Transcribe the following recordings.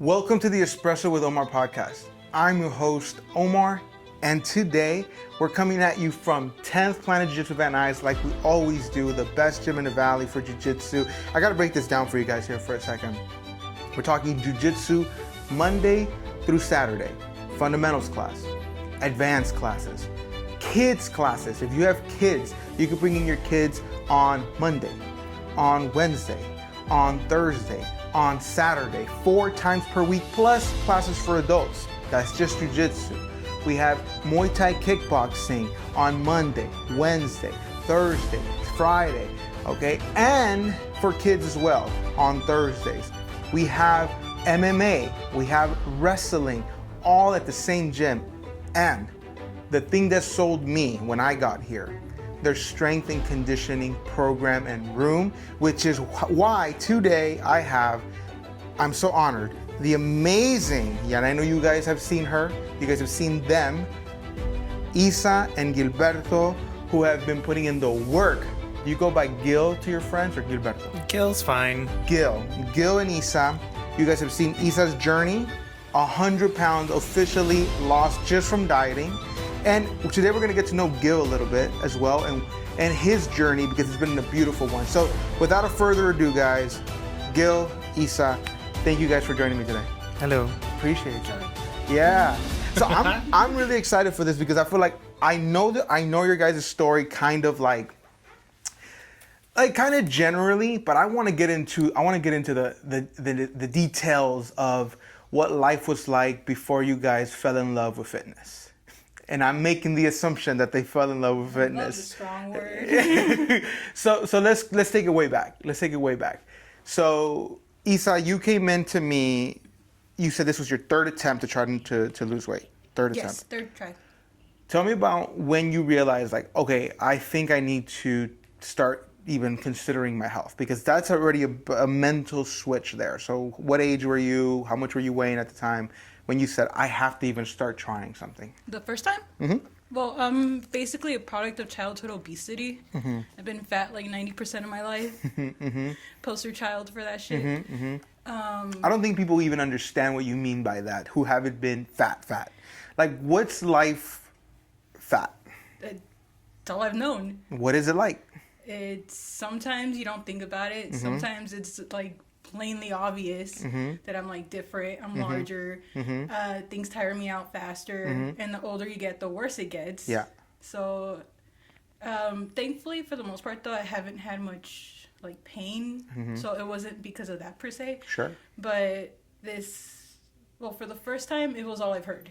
Welcome to the Espresso with Omar podcast. I'm your host, Omar, and today we're coming at you from 10th Planet Jiu-Jitsu Van Nuys like we always do, the best gym in the valley for Jiu-Jitsu. I gotta break this down for you guys here for a second. We're talking Jiu-Jitsu Monday through Saturday, fundamentals class, advanced classes, kids classes. If you have kids, you can bring in your kids on Monday, on Wednesday, on Thursday, on Saturday, 4 times per week, plus classes for adults. That's just Jiu-Jitsu. We have Muay Thai kickboxing on Monday, Wednesday, Thursday, Friday, okay? And for kids as well on Thursdays. We have MMA, we have wrestling, all at the same gym. And the thing that sold me when I got here, their strength and conditioning program and room, which is why today I'm so honored, the amazing, and I know you guys have seen her, you guys have seen them, Isa and Gilberto, who have been putting in the work. Do you go by Gil to your friends or Gilberto? Gil's fine. Gil and Isa, you guys have seen Isa's journey, 100 pounds officially lost just from dieting. And today we're gonna get to know Gil a little bit as well and his journey, because it's been a beautiful one. So without a further ado, guys, Gil, Isa, thank you guys for joining me today. Hello. Appreciate you. Yeah. So I'm really excited for this because I feel like I know your guys' story kind of generally, but I want to get into the details of what life was like before you guys fell in love with fitness. And I'm making the assumption that they fell in love with fitness. That's a strong word. So let's take it way back. So Isa, you came into me. You said this was your third attempt to try to lose weight. Third attempt. Yes, third try. Tell me about when you realized, like, okay, I think I need to start even considering my health, because that's already a mental switch there. So what age were you? How much were you weighing at the time when you said, I have to even start trying something? The first time? Mm-hmm. Well, I'm basically a product of childhood obesity. Mm-hmm. I've been fat like 90% of my life. Mm-hmm. Poster child for that shit. Mm-hmm. I don't think people even understand what you mean by that, who haven't been fat. Like, what's life fat? That's all I've known. What is it like? It's sometimes you don't think about it. Mm-hmm. Sometimes it's like plainly obvious that I'm like different, I'm larger, things tire me out faster, and the older you get, the worse it gets. Yeah. So, thankfully, for the most part, though, I haven't had much like pain, so it wasn't because of that per se. Sure. But for the first time, it was all I've heard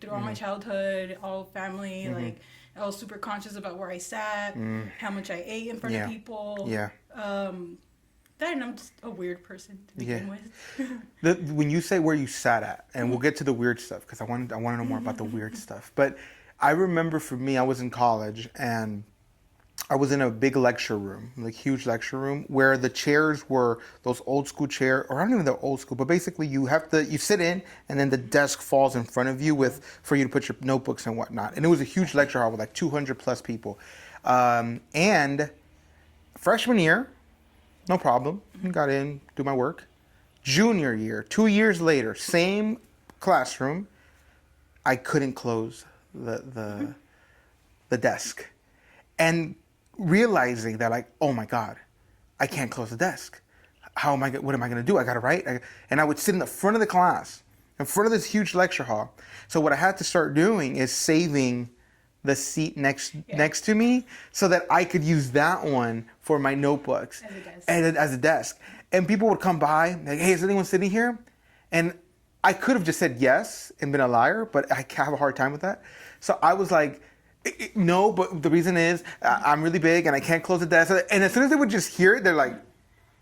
through all my childhood, all family, like. I was super conscious about where I sat, how much I ate in front of people. Yeah. That, and I'm just a weird person to begin with. When you say where you sat at, and we'll get to the weird stuff, because I want to know more about the weird stuff. But I remember for me, I was in college, and I was in a big lecture room, like huge lecture room, where the chairs were those old school chairs, or I don't even know old school, but basically you sit in, and then the desk falls in front of you for you to put your notebooks and whatnot. And it was a huge lecture hall with like 200 plus people. And freshman year, no problem, got in, do my work. Junior year, 2 years later, same classroom, I couldn't close the desk. And realizing that, like, oh my God, I can't close the desk. What am I gonna do? I gotta write. And I would sit in the front of the class, in front of this huge lecture hall. So what I had to start doing is saving the seat next to me so that I could use that one for my notebooks as a desk. And people would come by, like, hey, is anyone sitting here? And I could have just said yes and been a liar, but I have a hard time with that. So I was like, no, but the reason is I'm really big and I can't close the desk. And as soon as they would just hear it, they're like,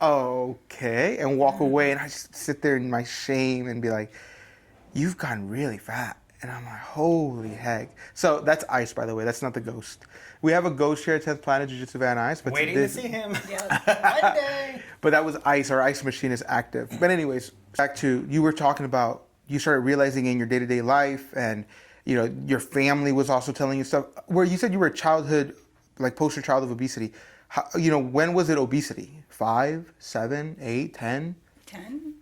oh, okay, and walk away. And I just sit there in my shame and be like, you've gotten really fat. And I'm like, holy heck. So that's Ice, by the way. That's not the ghost. We have a ghost here at 10th Planet Jiu-Jitsu Van Nuys. But Waiting to see him. Yeah, one day. But that was Ice. Our ice machine is active. But anyways, back to, you were talking about, you started realizing in your day-to-day life, and you know, your family was also telling you stuff, where you said you were a childhood, like poster child of obesity. How, when was it obesity? 5, 7, 8, 10? 10?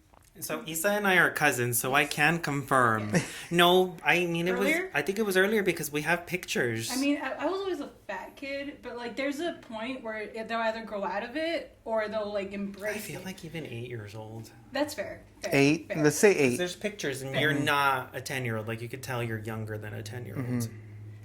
So Isa and I are cousins, so I can confirm. No, I mean it Earlier? was. I think it was earlier because we have pictures. I mean, I was always a fat kid, but like, there's a point where they'll either grow out of it or they'll like embrace I feel it. like even 8 years old. That's fair. 8. Fair. Let's say 'Cause 8. there's pictures, and you're not a 10-year-old. Like you could tell you're younger than a 10-year-old.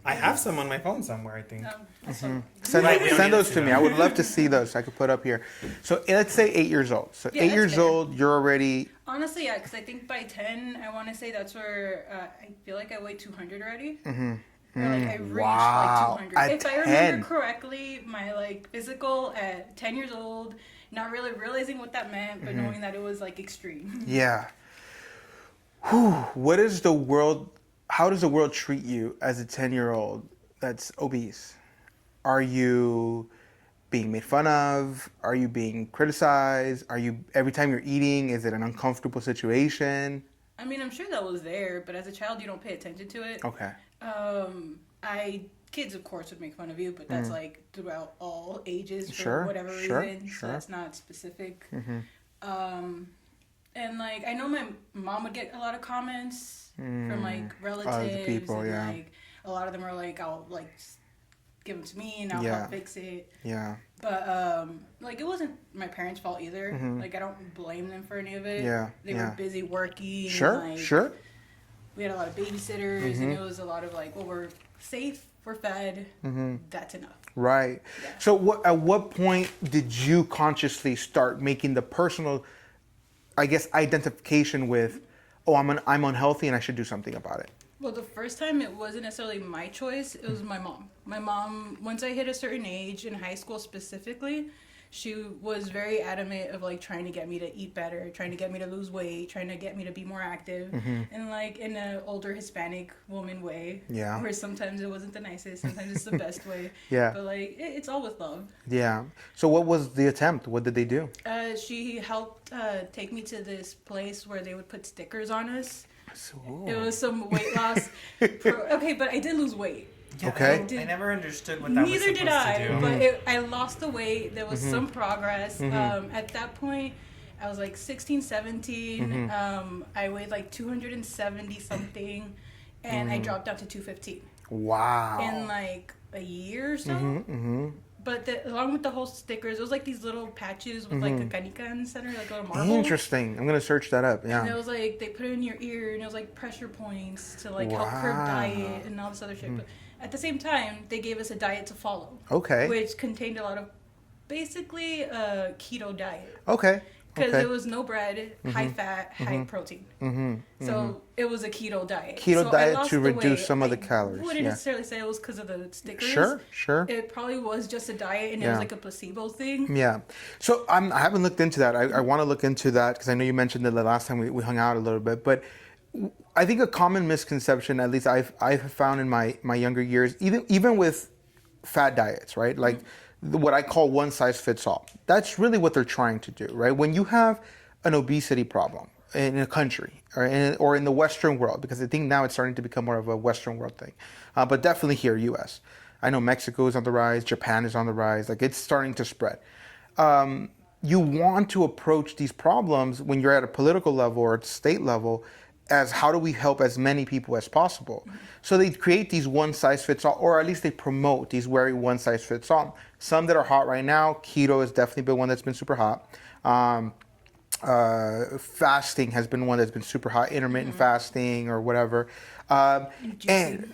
I have some on my phone somewhere. I think. So, Send those to me. I would love to see those. I could put up here. So let's say 8 years old. So Yeah, 8 that's years fair. old, you're already. honestly, yeah, because I think by 10, I want to say that's where I feel like I weigh 200 already. Or like I reached Wow. like 200. At If I 10. remember correctly, my like physical at 10 years old, not really realizing what that meant, but knowing that it was like extreme. Yeah. Whew. What is the world? How does the world treat you as a 10-year-old that's obese? Are you being made fun of? Are you being criticized? Are you every time you're eating? Is it an uncomfortable situation? I mean, I'm sure that was there, but as a child, you don't pay attention to it. Okay. Kids, of course, would make fun of you, but that's like throughout all ages for Sure, whatever sure, reason. So sure. that's not specific. And like I know my mom would get a lot of comments from like relatives, people, and yeah. like a lot of them are like, "I'll like give them to me and I'll Yeah. help fix it." Yeah. But like it wasn't my parents' fault either. Like I don't blame them for any of it. Yeah, They yeah. were busy working. Sure. And, like, Sure. we had a lot of babysitters, and it was a lot of like, well, we're safe, we're fed, that's enough. Right. Yeah. So at what point did you consciously start making the personal, I guess, identification with, oh, I'm unhealthy and I should do something about it? Well, the first time it wasn't necessarily my choice, it was my mom. My mom, once I hit a certain age, in high school specifically, she was very adamant of like trying to get me to eat better, trying to get me to lose weight, trying to get me to be more active, and like in an older Hispanic woman way. Yeah. Where sometimes it wasn't the nicest, sometimes it's the best way. Yeah. But like it's all with love. Yeah. So what was the attempt? What did they do? She helped take me to this place where they would put stickers on us. So, It was some weight loss. Okay, but I did lose weight. Yeah, Okay. I never understood what that was Neither supposed did I, to do. but I lost the weight. There was some progress. At that point, I was like 16, 17. I weighed like 270 something, and I dropped down to 215 wow. in like a year or so. But along with the whole stickers, it was like these little patches with like a canica in the center, like a little marble. Interesting. I'm going to search that up. And it Yeah. was like they put it in your ear, and it was like pressure points to like help curb Wow. diet and all this other shit. But at the same time, they gave us a diet to follow. Okay. Which contained a lot of basically a keto diet. Okay. Because Okay. it was no bread, high fat, high protein. So it was a keto diet. Keto So I diet lost to the reduce weight. some of the I calories, wouldn't yeah. necessarily say it was because of the stickers. Sure. Sure. It probably was just a diet, and it Yeah. was like a placebo thing. Yeah. So I haven't looked into that. I want to look into that because I know you mentioned it the last time we hung out a little bit. But I think a common misconception, at least I've found in my younger years, even with fat diets, right? Like what I call one size fits all. That's really what they're trying to do, right? When you have an obesity problem in a country or in the Western world, because I think now it's starting to become more of a Western world thing, but definitely here, U.S. I know Mexico is on the rise, Japan is on the rise, like it's starting to spread. You want to approach these problems when you're at a political level or at state level as how do we help as many people as possible. So they create these one size fits all, or at least they promote these very one size fits all. Some that are hot right now, keto has definitely been one that's been super hot. Fasting has been one that's been super hot, intermittent fasting or whatever. And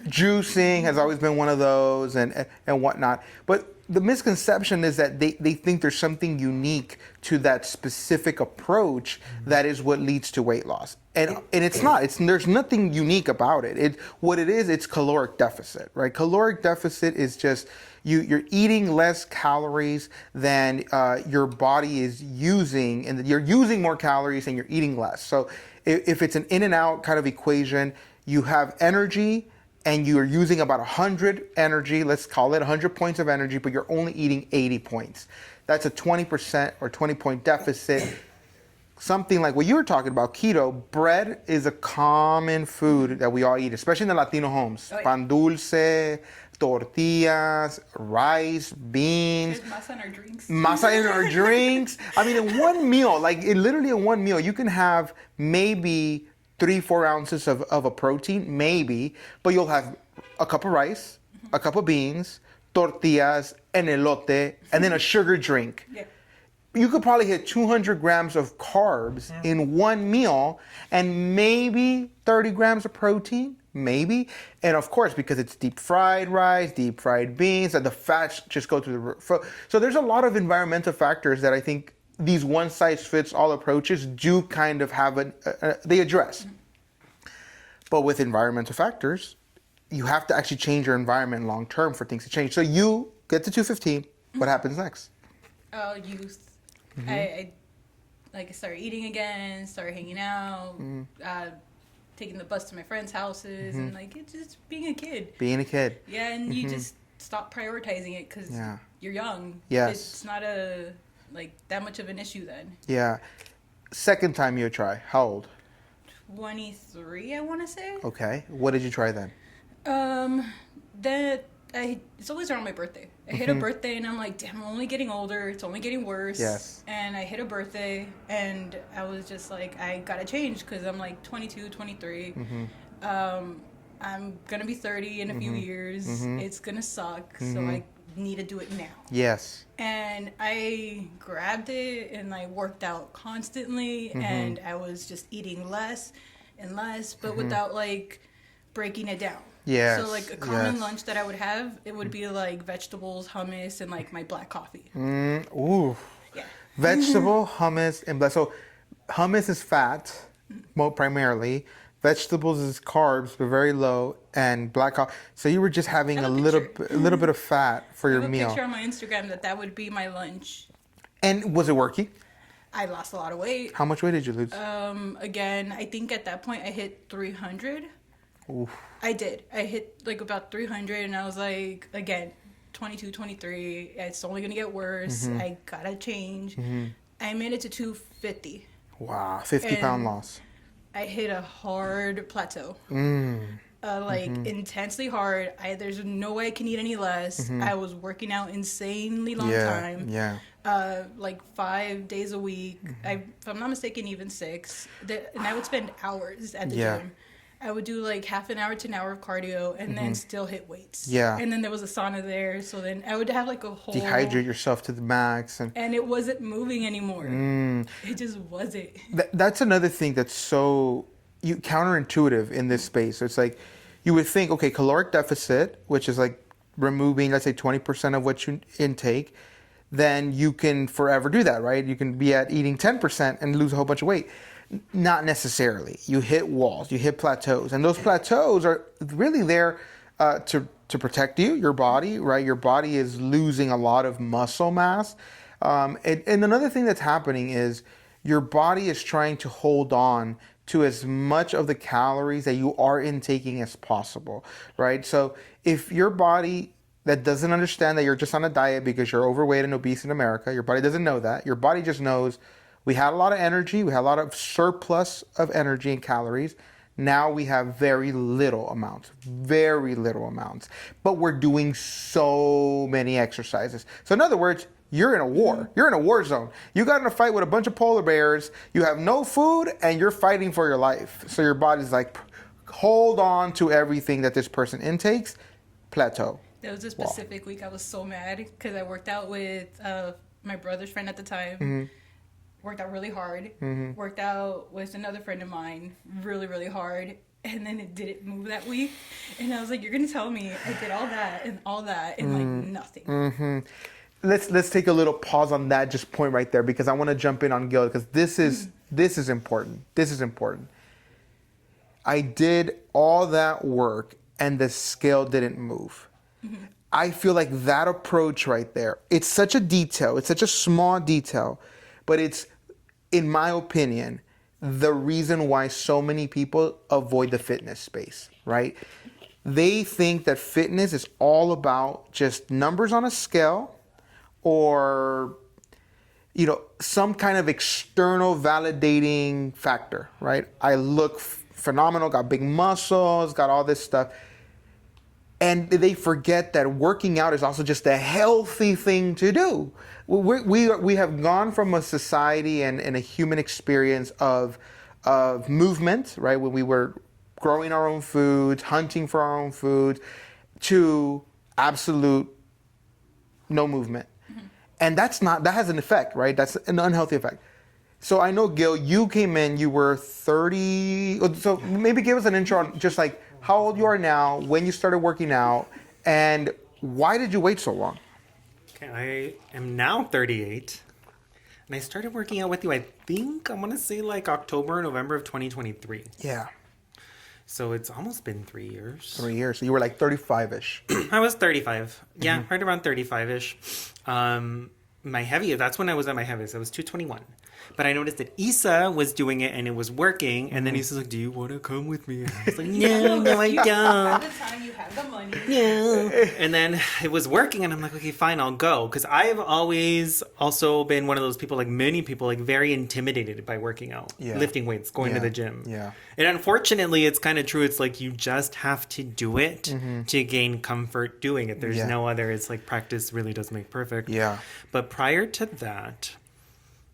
juicing has always been one of those and whatnot. But the misconception is that they think there's something unique to that specific approach that is what leads to weight loss. And it's not. There's nothing unique about it. What it is, it's caloric deficit, right? Caloric deficit is just you're eating less calories than your body is using, and you're using more calories and you're eating less. So if it's an in and out kind of equation, you have energy and you're using about 100 energy, let's call it 100 points of energy, but you're only eating 80 points. That's a 20% or 20 point deficit. Something like what you were talking about, keto, bread is a common food that we all eat, especially in the Latino homes. Oh, yeah. Pan dulce, tortillas, rice, beans. There's masa in our drinks. Masa in our drinks. I mean, in one meal, literally in one meal, you can have maybe 3-4 ounces of a protein, maybe, but you'll have a cup of rice, a cup of beans, tortillas, and elote, and then a sugar drink. Yeah. You could probably hit 200 grams of carbs in one meal and maybe 30 grams of protein, maybe. And of course, because it's deep fried rice, deep fried beans, and the fats just go through the roof. So there's a lot of environmental factors that I think these one size fits all approaches do kind of have they address. But with environmental factors, you have to actually change your environment long term for things to change. So you get to 215. What happens next? Youth. I started eating again, started hanging out, taking the bus to my friends' houses, and it's just being a kid. Being a kid. Yeah, and you just stop prioritizing it because you're young. Yes. It's not that much of an issue then. Yeah. Second time you try, how old? 23, I want to say. Okay. What did you try then? It's always around my birthday. I hit a birthday and I'm like, damn, I'm only getting older. It's only getting worse. Yes. And I hit a birthday and I was just like, I gotta change because I'm like 22, 23. I'm gonna be 30 in a few years. It's gonna suck. So I need to do it now. Yes. And I grabbed it and I worked out constantly and I was just eating less and less, but without breaking it down. Yes. So a common lunch that I would have, it would be vegetables, hummus, and my black coffee. Ooh. Yeah. Vegetable, hummus, and black. So hummus is fat, primarily. Vegetables is carbs, but very low, and black coffee. So you were just having a little bit of fat for your meal. I have a picture on my Instagram that would be my lunch. And was it working? I lost a lot of weight. How much weight did you lose? Again, I think at that point I hit 300. Oof. I did. I hit about 300 and I was like, again, 22, 23. It's only going to get worse. I got to change. I made it to 250. Wow. 50-pound loss. I hit a hard plateau. Intensely hard. There's no way I can eat any less. I was working out insanely long time. Yeah. 5 days a week. If I'm not mistaken, even 6. And I would spend hours at the gym. I would do half an hour to an hour of cardio and then still hit weights. Yeah. And then there was a sauna there. So then I would have a whole... Dehydrate yourself to the max. And it wasn't moving anymore. It just wasn't. That's another thing that's so counterintuitive in this space. So it's you would think, okay, caloric deficit, which is removing, let's say 20% of what you intake, then you can forever do that, right? You can be at eating 10% and lose a whole bunch of weight. Not necessarily. You hit walls, you hit plateaus, and those plateaus are really there to protect your body, right? Your body is losing a lot of muscle mass. And another thing that's happening is your body is trying to hold on to as much of the calories that you are intaking as possible, right? So if your body that doesn't understand that you're just on a diet because you're overweight and obese in America, your body doesn't know that. Your body just knows we had a lot of energy. We had a lot of surplus of energy and calories. Now we have very little amounts. But we're doing so many exercises. So in other words, you're in a war. You're in a war zone. You got in a fight with a bunch of polar bears. You have no food and you're fighting for your life. So your body's hold on to everything that this person intakes. Plateau. There was a specific week I was so mad because I worked out with my brother's friend at the time. Worked out really hard. Worked out with another friend of mine really, really hard. And then it didn't move that week. And I was like, you're going to tell me I did all that and nothing. Let's take a little pause on that just point right there because I want to jump in on Gil because this is important. This is important. I did all that work and the scale didn't move. I feel like that approach right there, it's such a detail. It's such a small detail, but it's, in my opinion, the reason why so many people avoid the fitness space, right? They think that fitness is all about just numbers on a scale or, some kind of external validating factor, right? I look phenomenal, got big muscles, got all this stuff. And they forget that working out is also just a healthy thing to do. We have gone from a society and a human experience of movement, right? When we were growing our own foods, hunting for our own food, to absolute no movement. And that has an effect, right? That's an unhealthy effect. So I know, Gil, you came in, you were 30. So maybe give us an intro on just like how old you are now, when you started working out, and why did you wait so long? Okay, I am now 38. And I started working out with you, I think, I'm going to say like October, November of 2023. Yeah. So it's almost been 3 years. 3 years. So you were like 35-ish. I was 35. Yeah, right around 35-ish. That's when I was at my heaviest. I was 221. But I noticed that Isa was doing it and it was working. And then Isa's like, do you want to come with me? And I was like, no, I don't. At the time you had the money. No. And then it was working and I'm like, okay, fine, I'll go. Because I have always also been one of those people, like many people, like very intimidated by working out, lifting weights, going to the gym. Yeah. And unfortunately, it's kind of true. It's like you just have to do it to gain comfort doing it. There's no other. It's like practice really does make perfect. Yeah. But prior to that,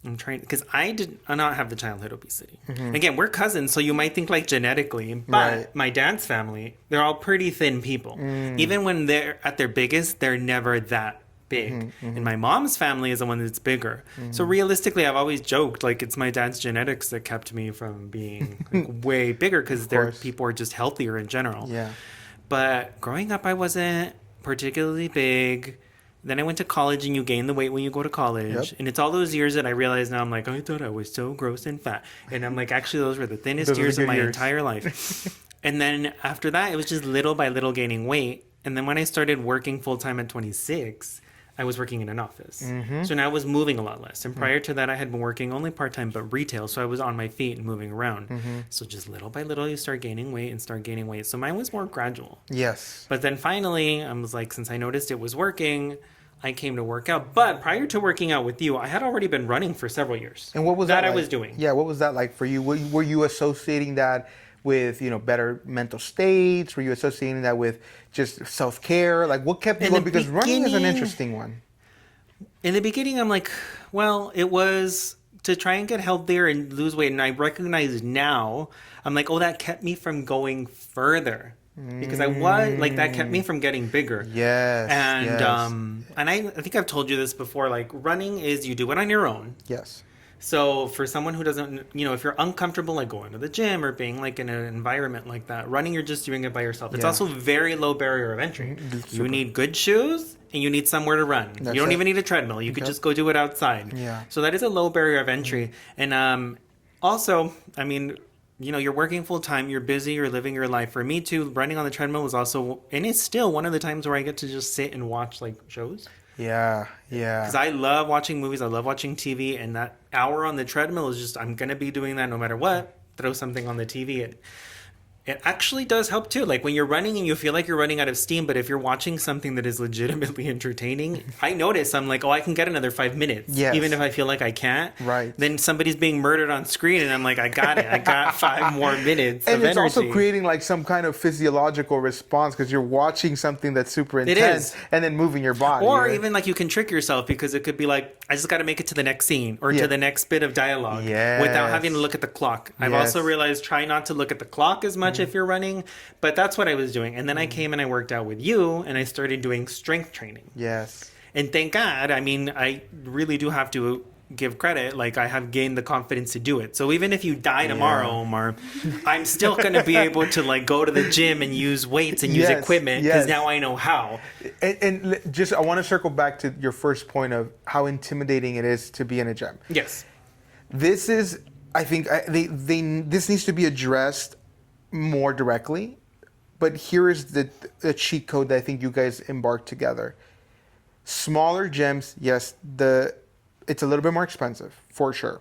I'm trying, because I did not have the childhood obesity. Again, we're cousins, so you might think like genetically, but my dad's family, they're all pretty thin people. Even when they're at their biggest, they're never that big. And my mom's family is the one that's bigger. So realistically, I've always joked, like it's my dad's genetics that kept me from being like, way bigger, because their people are just healthier in general. Yeah. But growing up, I wasn't particularly big. Then I went to college, and you gain the weight when you go to college. And it's all those years that I realize now, I'm like, I thought I was so gross and fat. And I'm like, actually, those were the thinnest years of my entire life. And then after that, it was just little by little gaining weight. And then when I started working full-time at 26, I was working in an office. So now I was moving a lot less. And prior to that, I had been working only part-time, but retail. So I was on my feet and moving around. So just little by little, you start gaining weight. So mine was more gradual. Yes. But then finally, I was like, since I noticed it was working, I came to work out. But prior to working out with you, I had already been running for several years. And what was that I like? was doing? Yeah, what was that like for you? Were you associating that with, better mental states? Were you associating that with just self-care? Like, what kept you going? Because running is an interesting one. In the beginning, I'm like, well, it was to try and get healthier and lose weight. And I recognize now, I'm like, oh, that kept me from going further. Because I was like, that kept me from getting bigger. Yes. And and I think I've told you this before, like running is you do it on your own. Yes. So for someone who doesn't, if you're uncomfortable like going to the gym or being like in an environment like that, running, you're just doing it by yourself. It's also very low barrier of entry. You need good shoes and you need somewhere to run. You don't even need a treadmill. You could just go do it outside. Yeah. So that is a low barrier of entry. And also, I mean, you're working full time, you're busy, you're living your life. For me too, running on the treadmill was also, and it's still one of the times where I get to just sit and watch like shows. Yeah. Because I love watching movies, I love watching TV, and that hour on the treadmill is just, I'm going to be doing that no matter what. Throw something on the TV. It actually does help too. Like when you're running and you feel like you're running out of steam, but if you're watching something that is legitimately entertaining, I notice I'm like, oh, I can get another 5 minutes. Yes. Even if I feel like I can't. Right. Then somebody's being murdered on screen and I'm like, I got it. I got 5 more minutes and of it's energy. also creating like some kind of physiological response because you're watching something that's super intense. It is. And then moving your body. Or right? even like you can trick yourself because it could be like, I just got to make it to the next scene or to the next bit of dialogue without having to look at the clock. I've also realized try not to look at the clock as much if you're running, but that's what I was doing. And then I came and I worked out with you and I started doing strength training. Yes. And thank God, I mean, I really do have to give credit. Like I have gained the confidence to do it. So even if you die tomorrow, Omar, I'm still going to be able to like go to the gym and use weights and use equipment because now I know how. And just, I want to circle back to your first point of how intimidating it is to be in a gym. Yes. This is, I think, this needs to be addressed more directly. But here is the cheat code that I think you guys embarked together. Smaller gyms, yes, it's a little bit more expensive, for sure.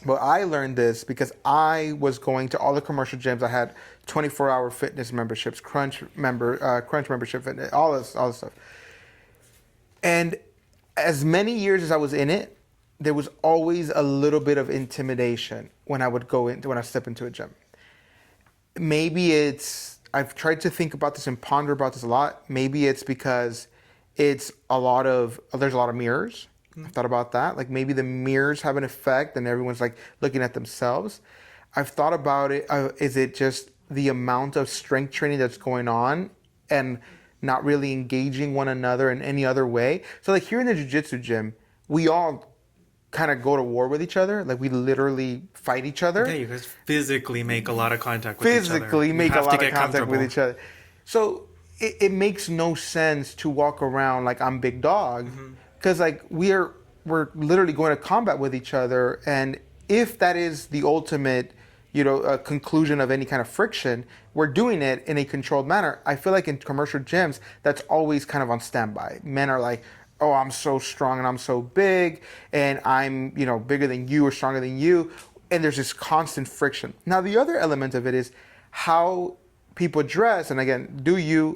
But I learned this because I was going to all the commercial gyms. I had 24-hour fitness memberships, Crunch membership, fitness, all this stuff. And as many years as I was in it, there was always a little bit of intimidation when I would step into a gym. Maybe it's I've tried to think about this and ponder about this a lot. Maybe it's because there's a lot of mirrors. I've thought about that. Like maybe the mirrors have an effect and everyone's like looking at themselves. I've thought about it. Is it just the amount of strength training that's going on and not really engaging one another in any other way? So like here in the jiu-jitsu gym, we all kind of go to war with each other. Like we literally fight each other. Yeah, you guys physically make a lot of contact with each other. Physically make a lot of contact with each other. So it makes no sense to walk around like I'm big dog, because like we're literally going to combat with each other. And if that is the ultimate, conclusion of any kind of friction, we're doing it in a controlled manner. I feel like in commercial gyms, that's always kind of on standby. Men are like, oh, I'm so strong and I'm so big and I'm, bigger than you or stronger than you. And there's this constant friction. Now, the other element of it is how people dress. And again,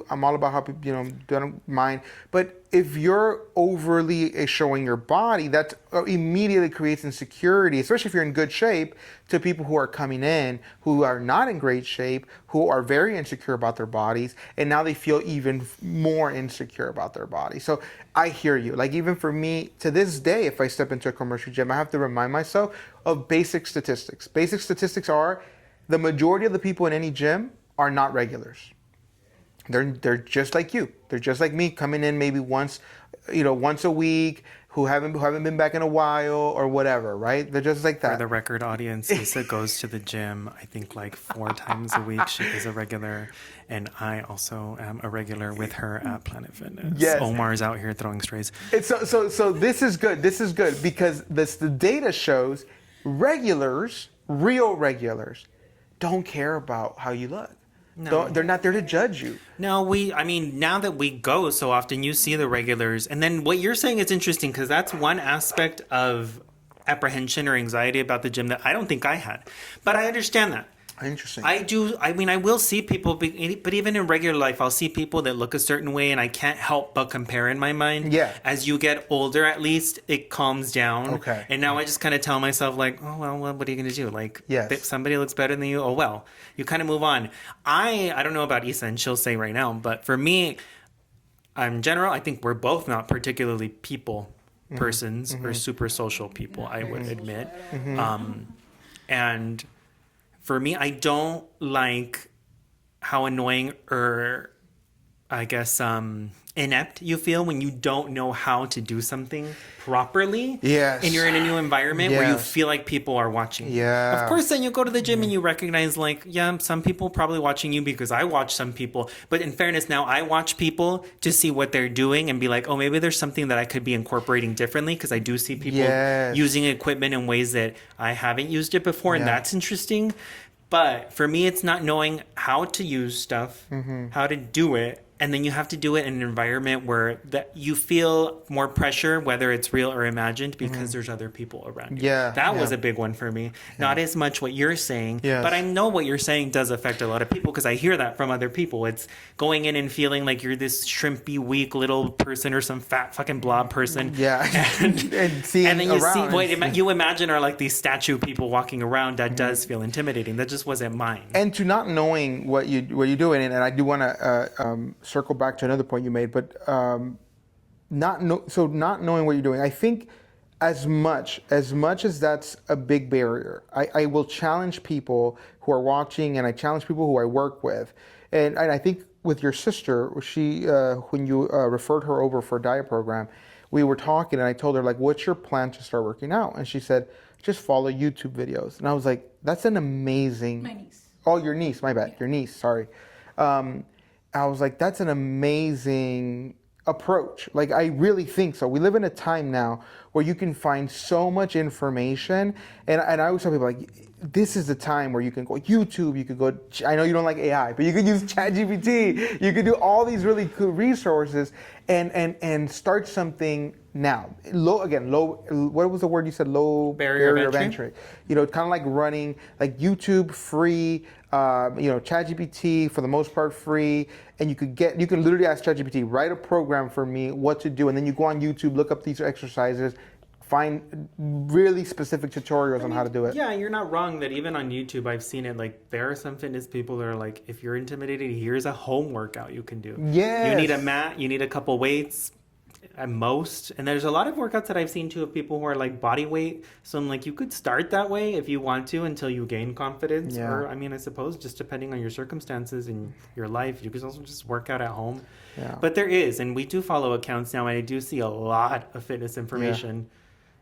I'm all about how people, don't mind. But if you're overly showing your body, that immediately creates insecurity, especially if you're in good shape, to people who are coming in, who are not in great shape, who are very insecure about their bodies. And now they feel even more insecure about their body. So I hear you. Like even for me, to this day, if I step into a commercial gym, I have to remind myself of basic statistics. Basic statistics are the majority of the people in any gym are not regulars. They're just like you. They're just like me, coming in maybe once a week, who haven't been back in a while or whatever, right? They're just like that. For the record audience, Lisa goes to the gym, I think like 4 times a week. She is a regular, and I also am a regular with her at Planet Fitness. Yes. Omar's out here throwing strays. So this is good. This is good because the data shows regulars, real regulars, don't care about how you look. No. They're not there to judge you. No, now that we go so often, you see the regulars. And then what you're saying is interesting because that's one aspect of apprehension or anxiety about the gym that I don't think I had. But I understand that. Interesting. I do. I will see people, but even in regular life, I'll see people that look a certain way and I can't help but compare in my mind. Yeah. As you get older, at least, it calms down. Okay. And now I just kind of tell myself like, oh, well, what are you going to do? Like, yes. If somebody looks better than you, oh, well. You kind of move on. I don't know about Issa, and she'll say right now, but for me, in general, I think we're both not particularly people persons or super social people, I would admit. And for me, I don't like how annoying or I guess inept you feel when you don't know how to do something properly. Yes. And you're in a new environment where you feel like people are watching you. Yeah. Of course, then you go to the gym and you recognize like, yeah, some people probably watching you because I watch some people. But in fairness, now I watch people to see what they're doing and be like, oh, maybe there's something that I could be incorporating differently because I do see people using equipment in ways that I haven't used it before. And that's interesting. But for me, it's not knowing how to use stuff, how to do it. And then you have to do it in an environment where that you feel more pressure, whether it's real or imagined, because there's other people around you. Yeah, that was a big one for me. Yeah. Not as much what you're saying, but I know what you're saying does affect a lot of people because I hear that from other people. It's going in and feeling like you're this shrimpy, weak little person or some fat fucking blob person. Yeah, and seeing and then you around. see what you imagine are like these statue people walking around. That does feel intimidating. That just wasn't mine. And to not knowing what you're doing, and I do want to circle back to another point you made, but not knowing what you're doing, I think as much as that's a big barrier, I will challenge people who are watching, and I challenge people who I work with, and I think with your sister, she when you referred her over for a diet program, we were talking, and I told her like, what's your plan to start working out? And she said, just follow YouTube videos. And I was like, that's an amazing. My niece. Oh, your niece. My bad. Yeah. Your niece. Sorry. I was like, that's an amazing approach. Like, I really think so. We live in a time now where you can find so much information. And I always tell people, like, this is the time where you can go YouTube, you could go, I know you don't like AI, but you could use ChatGPT. You could do all these really cool resources and start something now. Low, what was the word you said? Low barrier of entry. You know, kind of like running, like YouTube free, ChatGPT for the most part free, and you can literally ask ChatGPT, write a program for me, what to do, and then you go on YouTube, look up these exercises, find really specific tutorials on how to do it. Yeah, you're not wrong that even on YouTube, I've seen it. Like, there are some fitness people that are like, if you're intimidated, here's a home workout you can do. Yes. You need a mat, you need a couple weights at most. And there's a lot of workouts that I've seen too of people who are like body weight. So I'm like, you could start that way if you want to until you gain confidence. Yeah. Or, I mean, I suppose just depending on your circumstances and your life, you could also just work out at home. Yeah. But there is, and we do follow accounts now, and I do see a lot of fitness information. Yeah.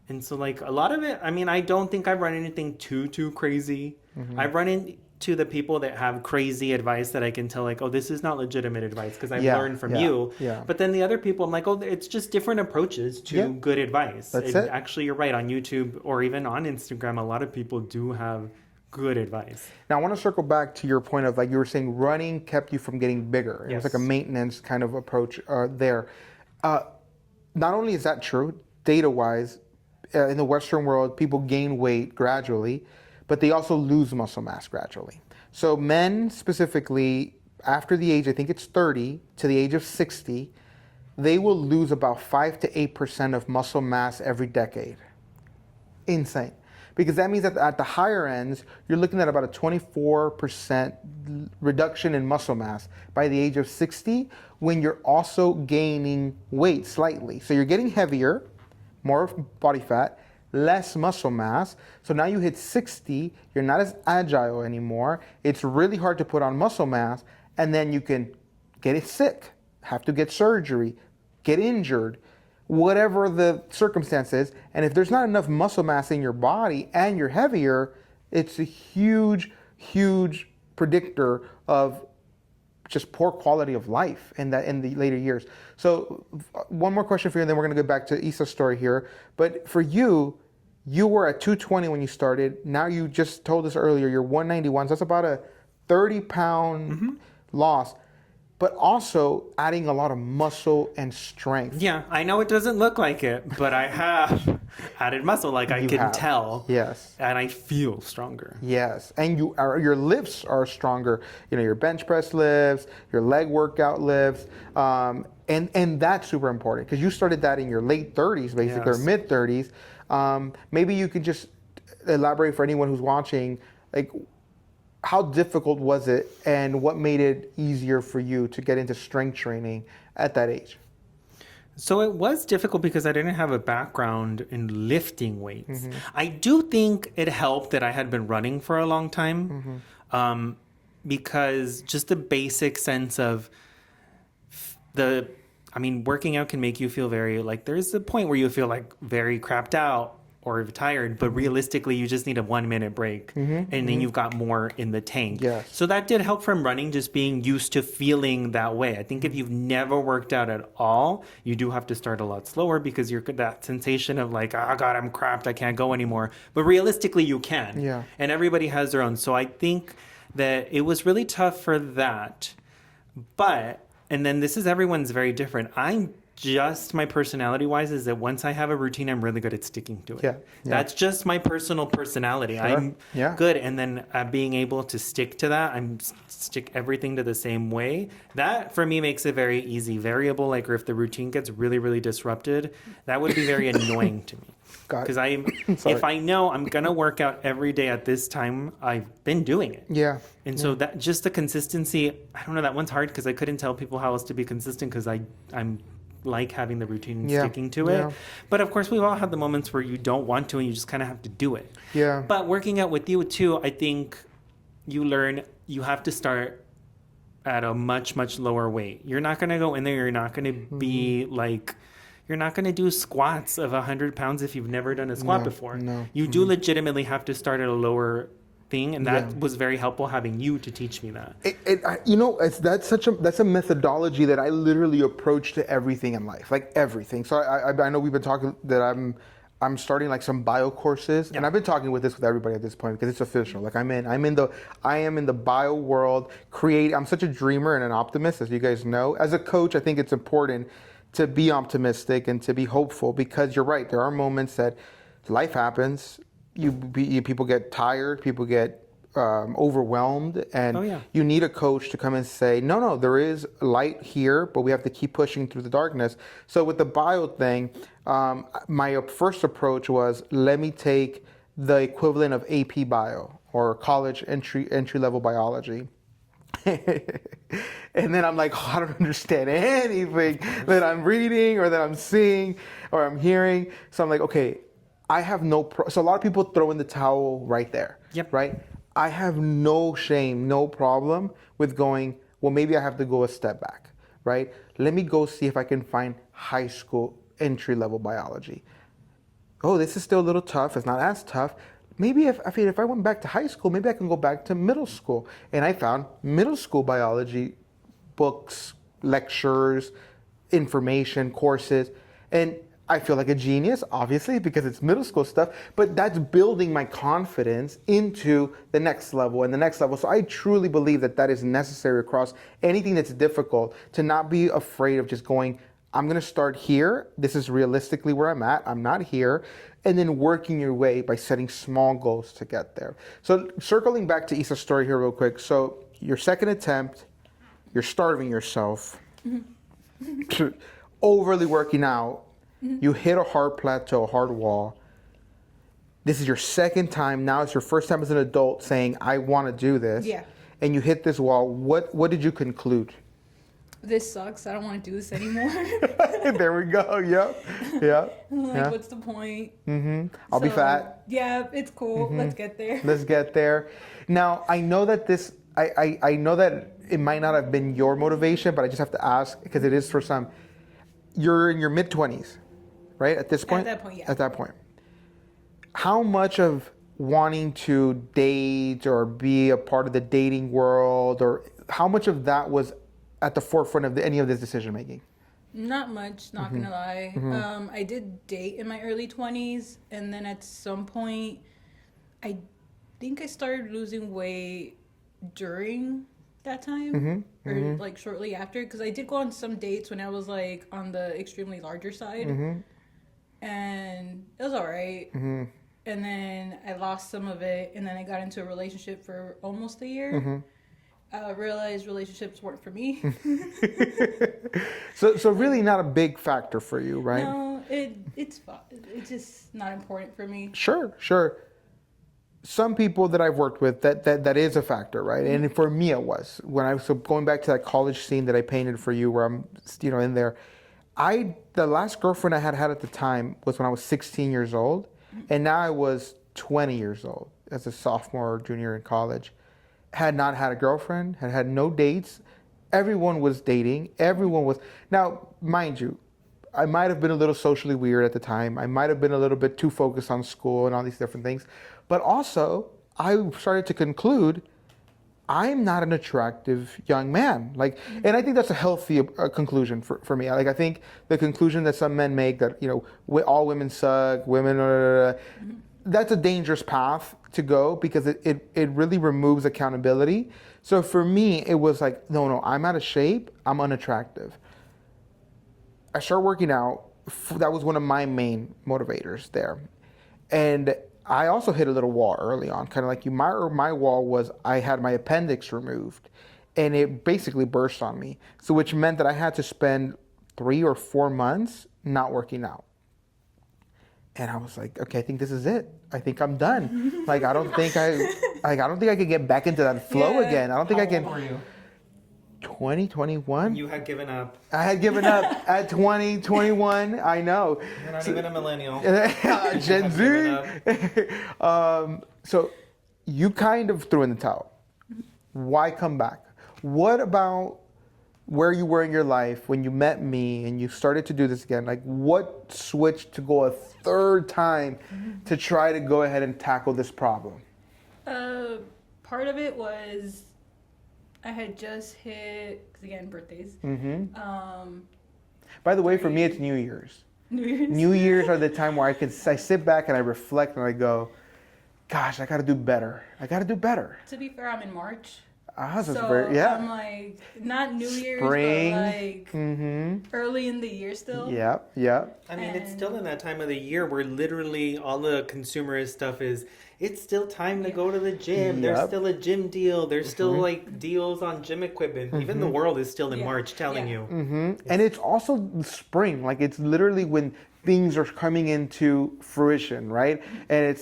And so, like, a lot of it, I mean, I don't think I've run anything too crazy. Mm-hmm. I've run into the people that have crazy advice that I can tell, like, oh, this is not legitimate advice because I've learned from you. Yeah. But then the other people, I'm like, oh, it's just different approaches to good advice. That's it. Actually, you're right. On YouTube or even on Instagram, a lot of people do have good advice. Now, I want to circle back to your point of, like, you were saying running kept you from getting bigger. It was like a maintenance kind of approach there. Not only is that true, data-wise, in the Western world, people gain weight gradually, but they also lose muscle mass gradually. So men specifically, after the age, I think it's 30, to the age of 60, they will lose about 5 to 8% of muscle mass every decade. Insane. Because that means that at the higher ends, you're looking at about a 24% reduction in muscle mass by the age of 60, when you're also gaining weight slightly. So you're getting heavier, more body fat, less muscle mass. So now you hit 60, you're not as agile anymore. It's really hard to put on muscle mass, and then you can get it sick, have to get surgery, get injured, whatever the circumstances. And if there's not enough muscle mass in your body and you're heavier, it's a huge predictor of just poor quality of life in the later years. So one more question for you, and then we're going to go back to Issa's story here. But for you, you were at 220 when you started. Now you just told us earlier you're 191. So that's about a 30-pound loss, but also adding a lot of muscle and strength. Yeah, I know it doesn't look like it, but I have added muscle. Like, I can tell. Yes. And I feel stronger. Yes. And your lifts are stronger. You know, your bench press lifts, your leg workout lifts. And that's super important because you started that in your late 30s, basically, or mid 30s. Maybe you could just elaborate for anyone who's watching, like, how difficult was it and what made it easier for you to get into strength training at that age? So it was difficult because I didn't have a background in lifting weights. I do think it helped that I had been running for a long time, because just the basic sense of working out can make you feel very, like, there's a point where you feel like very crapped out or tired, but realistically you just need a 1 minute break, and then you've got more in the tank. Yes. So that did help from running, just being used to feeling that way. I think if you've never worked out at all, you do have to start a lot slower because you're that sensation of like, oh God, I'm crapped, I can't go anymore. But realistically you can. Yeah. And everybody has their own. So I think that it was really tough for that. And then this is, everyone's very different. My personality wise is that once I have a routine, I'm really good at sticking to it. Yeah. That's just my personal personality. Sure. I'm good. And then being able to stick to that, stick everything to the same way. That for me makes it very easy. Variable, like, or if the routine gets really disrupted, that would be very annoying to me. Because if I know I'm going to work out every day at this time, I've been doing it. Yeah. And so that just the consistency, I don't know, that one's hard because I couldn't tell people how else to be consistent because I'm like having the routine and sticking to it. But of course, we've all had the moments where you don't want to and you just kind of have to do it. Yeah. But working out with you too, I think you learn you have to start at a much lower weight. You're not going to go in there. You're not going to be like, you're not going to do squats of 100 pounds if you've never done a squat before. No. You do legitimately have to start at a lower thing, and that was very helpful having you to teach me that. That's a methodology that I literally approach to everything in life, like everything. So I know we've been talking that I'm starting like some bio courses, and I've been talking with everybody at this point because it's official. Like I am in the bio world. I'm such a dreamer and an optimist, as you guys know. As a coach, I think it's important to be optimistic and to be hopeful because you're right. There are moments that life happens. People get tired. People get overwhelmed, and Oh, yeah. you need a coach to come and say, no, there is light here, but we have to keep pushing through the darkness. So with the bio thing, my first approach was, let me take the equivalent of AP Bio or college entry level biology. And then I'm like, oh, I don't understand anything that I'm reading or that I'm seeing or I'm hearing. So I'm like, okay, I have so a lot of people throw in the towel right there. Yep. Right? I have no shame, no problem with going, well, maybe I have to go a step back, right? Let me go see if I can find high school entry level biology. Oh, this is still a little tough. It's not as tough. Maybe if I went back to high school, maybe I can go back to middle school. And I found middle school biology books, lectures, information, courses. And I feel like a genius, obviously, because it's middle school stuff, but that's building my confidence into the next level and the next level. So I truly believe that that is necessary across anything that's difficult, to not be afraid of just going, I'm going to start here. This is realistically where I'm at. I'm not here. And then working your way by setting small goals to get there. So circling back to Isa's story here real quick. So your second attempt, you're starving yourself, overly working out. You hit a hard plateau, a hard wall. This is your second time. Now it's your first time as an adult saying, I want to do this. Yeah. And you hit this wall. What did you conclude? This sucks. I don't want to do this anymore. There we go. Yep. Yeah. Like, yeah. what's the point? I'll be fat. Yeah, it's cool. Let's get there. Let's get there. Now, I know that I know that it might not have been your motivation, but I just have to ask, because it is for some. You're in your mid-20s, right? At this point? At that point, yeah. At that point. How much of wanting to date or be a part of the dating world, or how much of that was at the forefront of any of this decision making? Not much, not gonna lie. I did date in my early 20s, and then at some point, I think I started losing weight during that time, or like shortly after, because I did go on some dates when I was like on the extremely larger side, and it was all right. And then I lost some of it, and then I got into a relationship for almost a year. Realized relationships weren't for me. So really not a big factor for you, right? No, it's just not important for me. Sure. Some people that I've worked with, that is a factor, right? And for me it was. So going back to that college scene that I painted for you, where I'm in there, the last girlfriend I had at the time was when I was 16 years old, and now I was 20 years old as a sophomore or junior in college. Had not had a girlfriend, had no dates. Everyone was dating. Now, mind you, I might have been a little socially weird at the time. I might have been a little bit too focused on school and all these different things. But also, I started to conclude, I'm not an attractive young man. And I think that's a healthy conclusion for me. I think the conclusion that some men make that, all women suck, that's a dangerous path to go, because it really removes accountability. So for me, it was like, no, I'm out of shape. I'm unattractive. I started working out. That was one of my main motivators there. And I also hit a little wall early on, kind of like you. My wall was, I had my appendix removed, and it basically burst on me. So which meant that I had to spend 3 or 4 months not working out. And I was like, okay, I think this is it. I think I'm done. I don't think I can get back into that flow again. I don't think I can. How old were you? 20, 21. You had given up. I had given up at 20, 21. I know. You're not even a millennial. Gen Z. So you kind of threw in the towel. Why come back? What about where you were in your life when you met me and you started to do this again? What switched to go a third time to try to go ahead and tackle this problem? Part of it was I had just hit, because again, birthdays. By the way, for me, it's New Year's. New Year's are the time where I sit back and I reflect and I go, gosh, I got to do better. To be fair, I'm in March. So I'm like, not New Year's, Spring. but early in the year still. Yeah. I mean, it's still in that time of the year where literally all the consumerist stuff is, it's still time to go to the gym. There's still a gym deal. There's still like deals on gym equipment. Even the world is still in March telling you. And it's also spring. Like it's literally when things are coming into fruition, right? And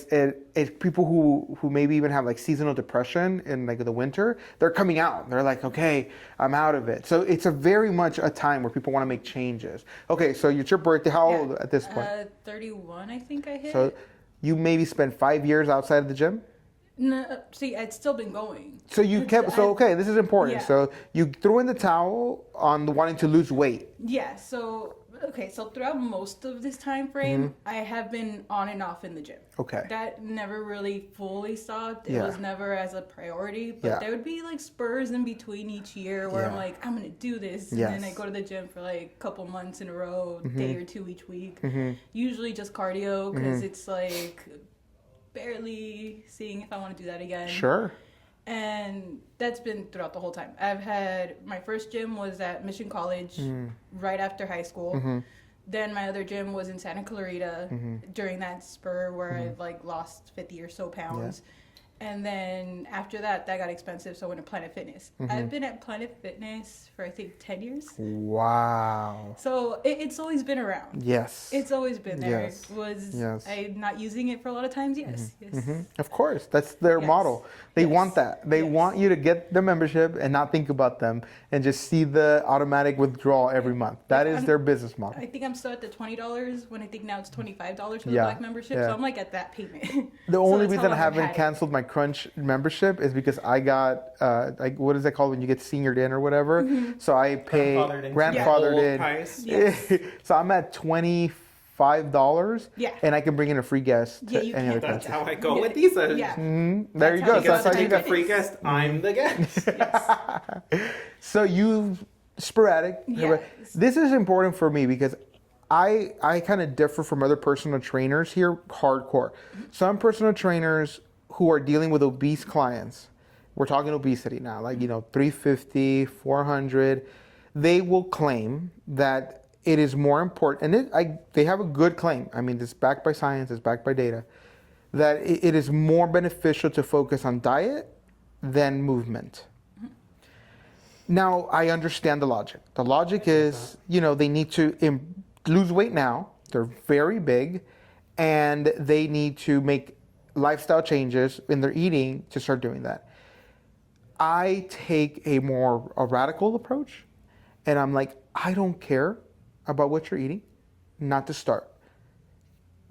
it's people who maybe even have like seasonal depression in like the winter, they're coming out. They're like, okay, I'm out of it. So it's a very much a time where people want to make changes. Okay, so it's your birthday. How old at this point? 31, I think I hit. So you maybe spent 5 years outside of the gym? No, see, I'd still been going. So you kept, okay, this is important. Yeah. So you threw in the towel on the wanting to lose weight. Yeah, so throughout most of this time frame, I have been on and off in the gym. Okay. That never really fully stopped. It Yeah. was never as a priority, but there would be like spurs in between each year where I'm like, I'm gonna do this, and then I go to the gym for like a couple months in a row, day or two each week. Usually just cardio because it's like barely seeing if I want to do that again. Sure. And that's been throughout the whole time. I've had my first gym was at Mission College right after high school. Then my other gym was in Santa Clarita during that spur where I like lost 50 or so pounds. And then after that got expensive, so I went to Planet Fitness. I've been at Planet Fitness for I think 10 years. Wow. So it's always been around. Yes. It's always been there. Yes. It was Yes. I'm not using it for a lot of times. Yes. Of course. That's their model. They want that. They want you to get the membership and not think about them and just see the automatic withdrawal every month. That is their business model. I think I'm still at the $20 when I think now it's $25 for the Black membership. So I'm like at that payment. The only reason I haven't canceled my Crunch membership is because I got, like, what is that called when you get seniored in or whatever? So I pay grandfathered in. Yes. So I'm at $25. And I can bring in a free guest to any other That's country. how I go with these. There you go. Because That's how to you take a got free guest, I'm the guest. So you sporadic. Yes. This is important for me because I kind of differ from other personal trainers here hardcore. Some personal trainers who are dealing with obese clients, we're talking obesity now, like 350, 400, they will claim that it is more important, and they have a good claim. I mean, it's backed by science, it's backed by data, that it is more beneficial to focus on diet than movement. Now, I understand the logic. The logic is, they need to lose weight now. They're very big, and they need to make lifestyle changes in their eating to start doing that. I take a radical approach, and I'm like, I don't care about what you're eating, not to start.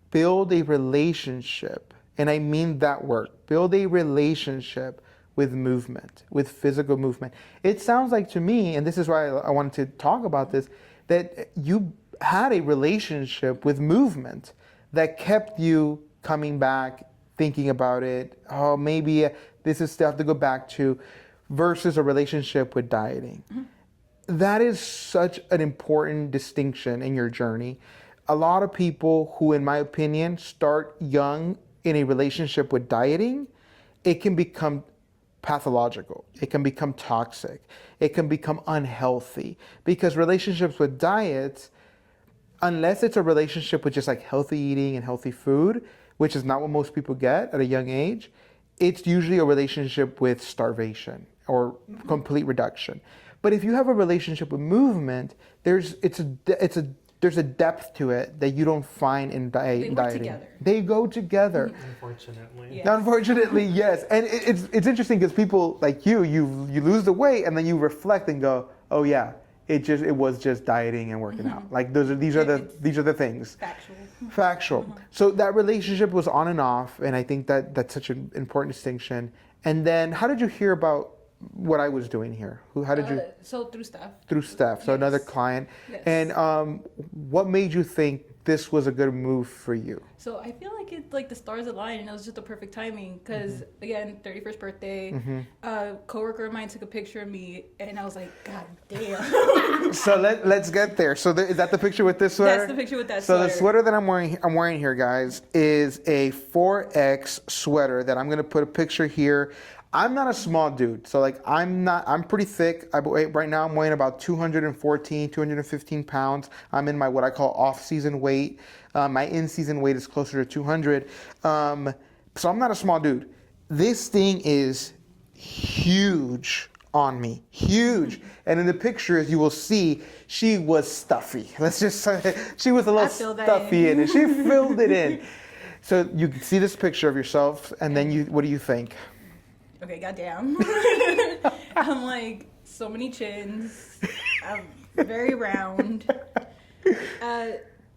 Build a relationship, and I mean that word. Build a relationship with movement, with physical movement. It sounds like to me, and this is why I wanted to talk about this, that you had a relationship with movement that kept you coming back, thinking about it. Oh, maybe this is stuff to go back to, versus a relationship with dieting. That is such an important distinction in your journey. A lot of people who, in my opinion, start young in a relationship with dieting, it can become pathological. It can become toxic. It can become unhealthy because relationships with diets, unless it's a relationship with just like healthy eating and healthy food, which is not what most people get at a young age, it's usually a relationship with starvation or complete reduction. But if you have a relationship with movement, there's a depth to it that you don't find in dieting. Together. They go together. Unfortunately. Yes. Unfortunately, yes. And it's interesting because people like you lose the weight and then you reflect and go, oh yeah, it was just dieting and working out. Like these are the things. Factual. So that relationship was on and off, and I think that's such an important distinction. And then how did you hear about what I was doing here? How did you? So through Steph. Through Steph, so another client. Yes. And what made you think this was a good move for you? So I feel like it's like the stars aligned, and it was just the perfect timing. Because again, 31st birthday, a coworker of mine took a picture of me, and I was like, God damn. So let's get there. So is that the picture with this sweater? That's the picture with that sweater. So sweater. the sweater that I'm wearing here, guys, is a 4X sweater that I'm gonna put a picture here. I'm not a small dude, so like I'm pretty thick. Right now I'm weighing about 214, 215 pounds. I'm in my what I call off-season weight. My in-season weight is closer to 200. So I'm not a small dude. This thing is huge on me, huge. And in the pictures, you will see she was stuffy. Let's just say she was a little stuffy in it. She filled it in. So you can see this picture of yourself, and then what do you think? Okay, goddamn. I'm like, so many chins. I'm very round.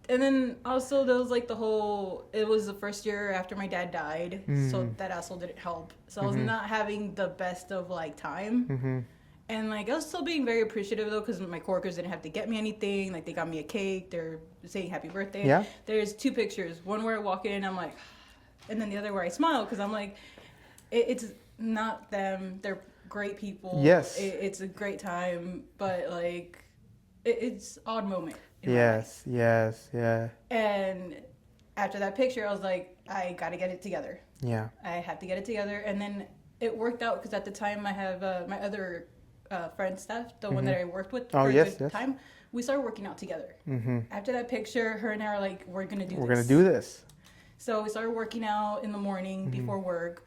And then also there was like it was the first year after my dad died, so that also didn't help. So I was not having the best of like time. And like I was still being very appreciative though, because my coworkers didn't have to get me anything. Like they got me a cake, they're saying happy birthday. Yeah. There's 2 pictures, one where I walk in, I'm like, and then the other where I smile, because I'm like, it's not them, they're great people. Yes. It's a great time, but like it's odd moment. Yes, yeah. And after that picture, I was like, I got to get it together. Yeah. I have to get it together. And then it worked out because at the time I have my other friend, Steph, the one that I worked with for a good time. We started working out together. After that picture, her and I are like, we're going to do this. We're going to do this. So we started working out in the morning before work.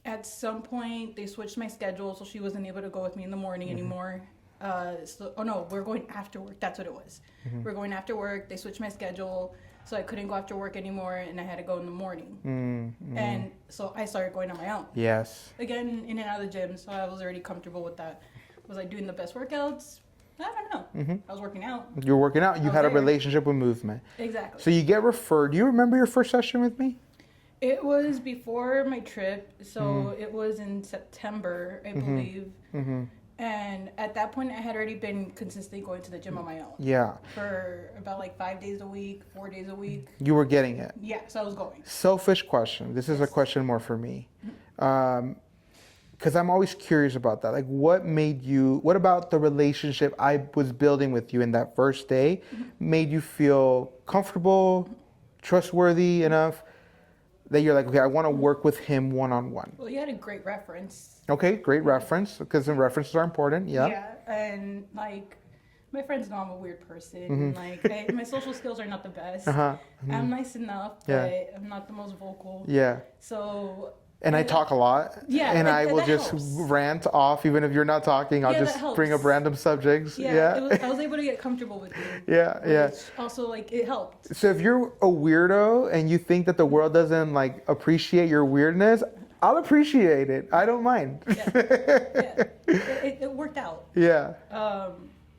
At some point, they switched my schedule, so she wasn't able to go with me in the morning anymore. We're going after work. That's what it was. We're going after work. They switched my schedule, so I couldn't go after work anymore, and I had to go in the morning. And so I started going on my own. Yes. Again, in and out of the gym, so I was already comfortable with that. Was I doing the best workouts? I don't know. I was working out. You were working out. You had a relationship with movement. Exactly. So you get referred. Do you remember your first session with me? It was before my trip, so it was in September, I believe. And at that point, I had already been consistently going to the gym on my own. Yeah. For about like 5 days a week, 4 days a week. You were getting it. Yeah, so I was going. Selfish question. This is a question more for me. Because I'm always curious about that. Like, what about the relationship I was building with you in that first day made you feel comfortable, trustworthy enough that you're like, okay, I want to work with him one-on-one? Well, you had a great reference. Okay, great reference, because the references are important. Yeah. Yeah, and like my friends know I'm a weird person. Like my social skills are not the best. I'm nice enough, but I'm not the most vocal. Yeah. So. And I talk a lot. Yeah. And I will just rant off, even if you're not talking. I'll just bring up random subjects. Yeah. I was able to get comfortable with you. Yeah. Also, like, it helped. So if you're a weirdo and you think that the world doesn't like appreciate your weirdness, I'll appreciate it. I don't mind. It worked out. Yeah.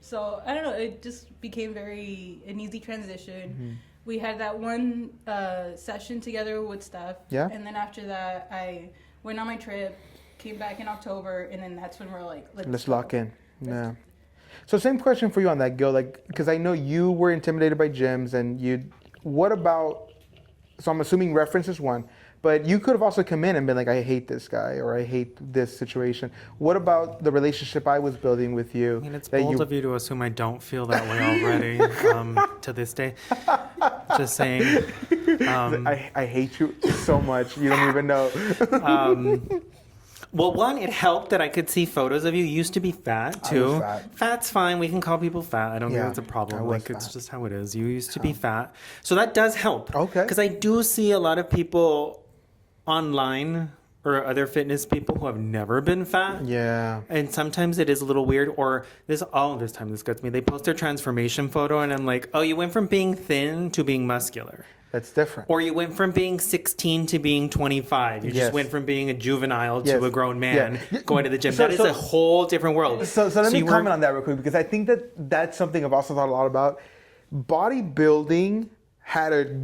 So I don't know. It just became an easy transition. We had that one session together with Steph. Yeah. And then after that, I went on my trip, came back in October, and then that's when we're like, let's lock in. Yeah. So same question for you on that, Gil. Like, because I know you were intimidated by gyms, and what about? So I'm assuming reference is one. But you could have also come in and been like, I hate this guy, or I hate this situation. What about the relationship I was building with you? I mean, it's bold of you to assume I don't feel that way already to this day. Just saying. I hate you so much. You don't even know. Well, one, it helped that I could see photos of you. You used to be fat, too. I was fat. Fat's fine. We can call people fat. I don't think that's a problem. Like, it's just how it is. You used to be fat. So that does help. Okay. Because I do see a lot of people online or other fitness people who have never been fat. Yeah. And sometimes it is a little weird. Or this time this gets me. They post their transformation photo and I'm like, oh, you went from being thin to being muscular. That's different. Or you went from being 16 to being 25. You just went from being a juvenile to a grown man going to the gym. That is a whole different world. So let me comment on that real quick, because I think that's something I've also thought a lot about. Bodybuilding had a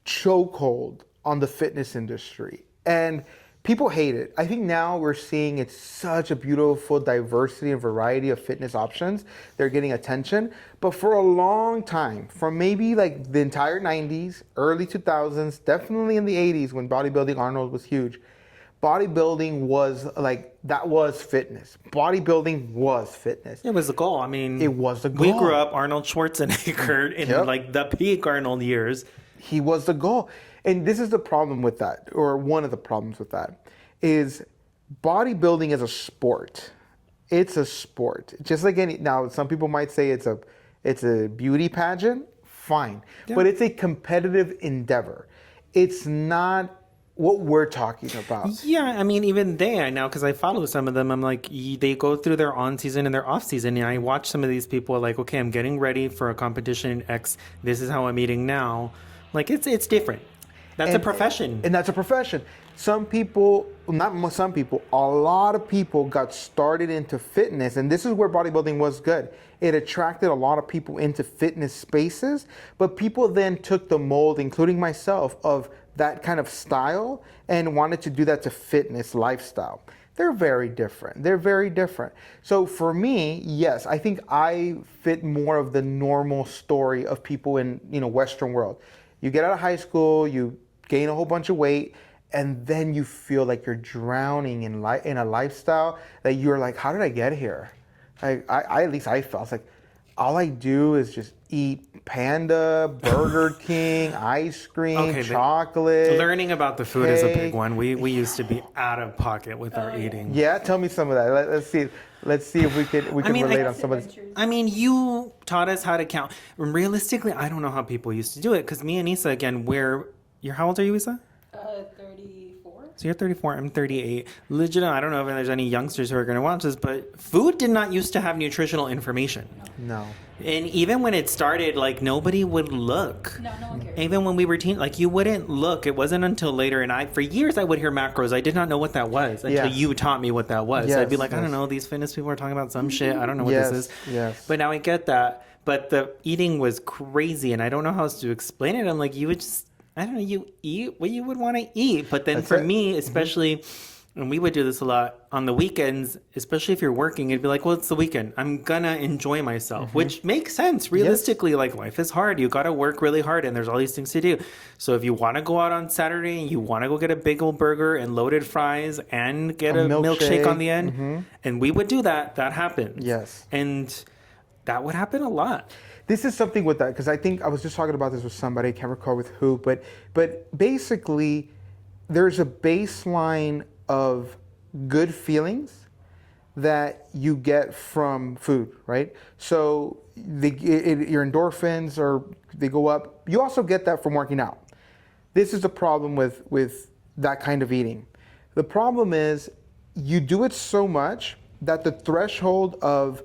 chokehold on the fitness industry. And people hate it. I think now we're seeing it's such a beautiful diversity and variety of fitness options. They're getting attention. But for a long time, from maybe like the entire 90s, early 2000s, definitely in the 80s when bodybuilding, Arnold was huge, bodybuilding was like, that was fitness. Bodybuilding was fitness. It was the goal. I mean, it was the goal. We grew up Arnold Schwarzenegger in like the peak Arnold years. He was the goal. And this is the problem with that, or one of the problems with that, is bodybuilding is a sport. It's a sport. Just like now, some people might say it's a beauty pageant. Fine. Yeah. But it's a competitive endeavor. It's not what we're talking about. Yeah, I mean, even I know, because I follow some of them. I'm like, they go through their on season and their off season, and I watch some of these people like, okay, I'm getting ready for a competition X. This is how I'm eating now. Like, it's different. That's a profession. And that's a profession. Some people, not some people, a lot of people got started into fitness, and this is where bodybuilding was good. It attracted a lot of people into fitness spaces, but people then took the mold, including myself, of that kind of style and wanted to do that to fitness lifestyle. They're very different. They're very different. So for me, yes, I think I fit more of the normal story of people in, Western world. You get out of high school, you gain a whole bunch of weight, and then you feel like you're drowning in a lifestyle that you're like, how did I get here? Like, I at least I felt like all I do is just eat Panda, Burger King, ice cream, chocolate. Learning about the food is a big one. We used to be out of pocket with our eating. Yeah, tell me some of that. Let's see if we can relate on some of this. I mean, you taught us how to count. Realistically, I don't know how people used to do it, because me and Isa, again, how old are you, Isa? 34. So you're 34, I'm 38. Legit, I don't know if there's any youngsters who are going to watch this, but food did not used to have nutritional information. No. And even when it started, like, nobody would look. No one cared. Even when we were like, you wouldn't look. It wasn't until later, and for years I would hear macros. I did not know what that was until you taught me what that was. Yes, I'd be like, I don't know, these fitness people are talking about some shit. I don't know what this is. Yes. But now I get that. But the eating was crazy, and I don't know how else to explain it. I'm like, you would just, I don't know, you eat what you would want to eat. But then for me, especially, and we would do this a lot on the weekends, especially if you're working, it'd be like, well, it's the weekend. I'm going to enjoy myself, which makes sense. Realistically, like, life is hard. You got to work really hard, and there's all these things to do. So if you want to go out on Saturday and you want to go get a big old burger and loaded fries and get a milkshake on the end, and we would do that, that happens. Yes. And that would happen a lot. This is something with that, because I think I was just talking about this with somebody, I can't recall with who, but basically there's a baseline of good feelings that you get from food, right? So your endorphins, they go up. You also get that from working out. This is the problem with that kind of eating. The problem is you do it so much that the threshold of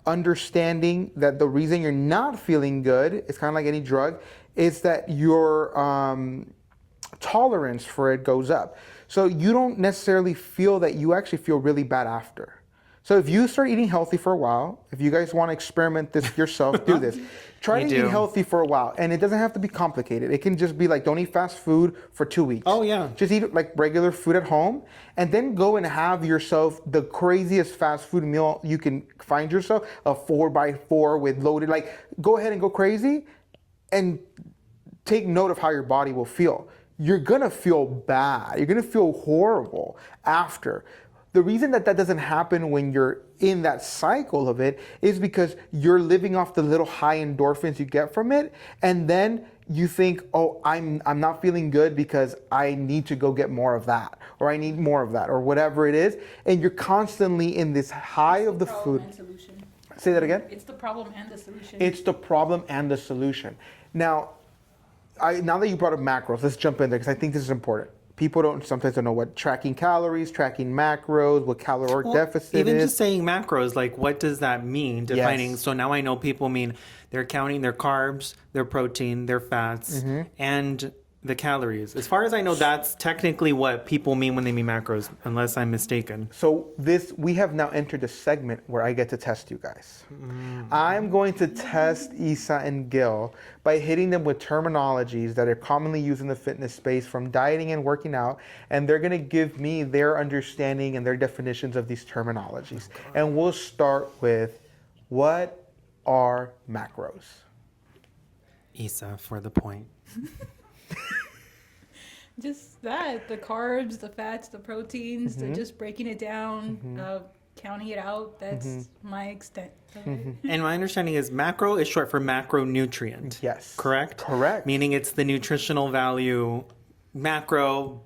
understanding that the reason you're not feeling good, it's kind of like any drug, is that your tolerance for it goes up. So you don't necessarily feel that, you actually feel really bad after. So if you start eating healthy for a while, if you guys want to experiment this yourself, do this. Try to eat healthy for a while. And it doesn't have to be complicated. It can just be like, don't eat fast food for 2 weeks. Oh, yeah. Just eat like regular food at home, and then go and have yourself the craziest fast food meal you can find yourself, a 4x4 with loaded, like, go ahead and go crazy and take note of how your body will feel. You're gonna feel bad. You're gonna feel horrible after. The reason that doesn't happen when you're in that cycle of it is because you're living off the little high endorphins you get from it, and then you think, oh, I'm not feeling good because I need to go get more of that, or I need more of that, or whatever it is, and you're constantly in this high of the food. Say that again? It's the problem and the solution. It's the problem and the solution. Now that you brought up macros, let's jump in there, because I think this is important. People sometimes don't know what tracking calories, tracking macros, what caloric deficit even is. Just saying macros, like, what does that mean? Defining. Yes. So now I know people mean they're counting their carbs, their protein, their fats, and the calories. As far as I know, that's technically what people mean when they mean macros, unless I'm mistaken. So we have now entered a segment where I get to test you guys. I'm going to test Isa and Gil by hitting them with terminologies that are commonly used in the fitness space, from dieting and working out, and they're going to give me their understanding and their definitions of these terminologies. And we'll start with, what are macros? Isa, for the point. Just that, the carbs, the fats, the proteins, they're just breaking it down, counting it out. That's my extent of it. And my understanding is macro is short for macronutrient. Yes. Correct? Correct. Meaning it's the nutritional value. Macro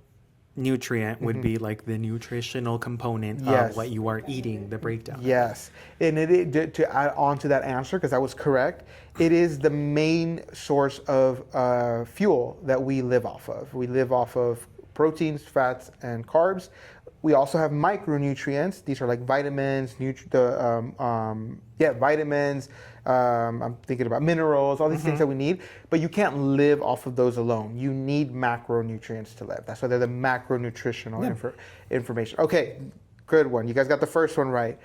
nutrient would be like the nutritional component of what you are eating, the breakdown. Yes. And to add on to that answer, because I was correct, it is the main source of fuel that we live off of. We live off of proteins, fats, and carbs. We also have micronutrients. These are like vitamins, vitamins. I'm thinking about minerals, all these things that we need. But you can't live off of those alone. You need macronutrients to live. That's why they're the macronutritional information. Okay, good one. You guys got the first one right.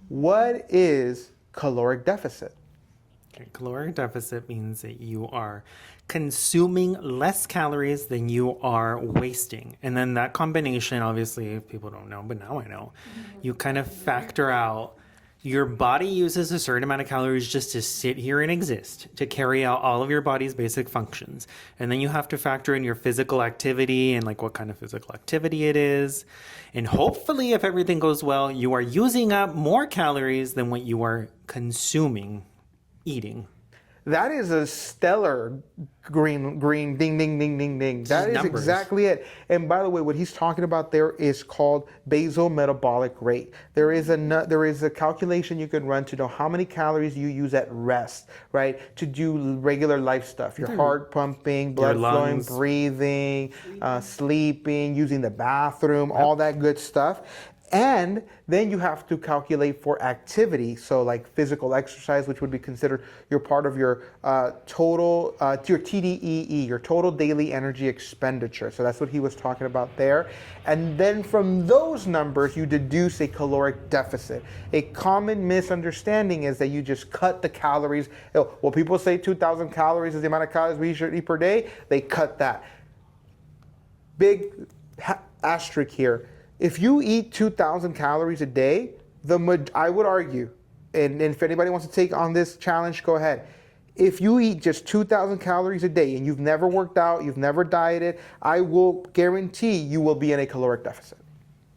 What is caloric deficit? Caloric deficit means that you are consuming less calories than you are wasting. And then that combination, obviously, if people don't know, but now I know, you kind of factor out your body uses a certain amount of calories just to sit here and exist, to carry out all of your body's basic functions. And then you have to factor in your physical activity and like what kind of physical activity it is. And hopefully, if everything goes well, you are using up more calories than what you are consuming. Eating. That is a stellar green, ding, ding, ding, ding, ding. That is numbers. Exactly it. And by the way, what he's talking about there is called basal metabolic rate. There is a calculation you can run to know how many calories you use at rest, right? To do regular life stuff. Your heart pumping, blood flowing, breathing, sleeping, using the bathroom, all that good stuff. And then you have to calculate for activity, so like physical exercise, which would be considered your part of your total, your TDEE, your total daily energy expenditure. So that's what he was talking about there. And then from those numbers, you deduce a caloric deficit. A common misunderstanding is that you just cut the calories. Well, people say 2,000 calories is the amount of calories we should eat per day. They cut that. Big asterisk here. If you eat 2,000 calories a day, I would argue, and if anybody wants to take on this challenge, go ahead. If you eat just 2,000 calories a day and you've never worked out, you've never dieted, I will guarantee you will be in a caloric deficit.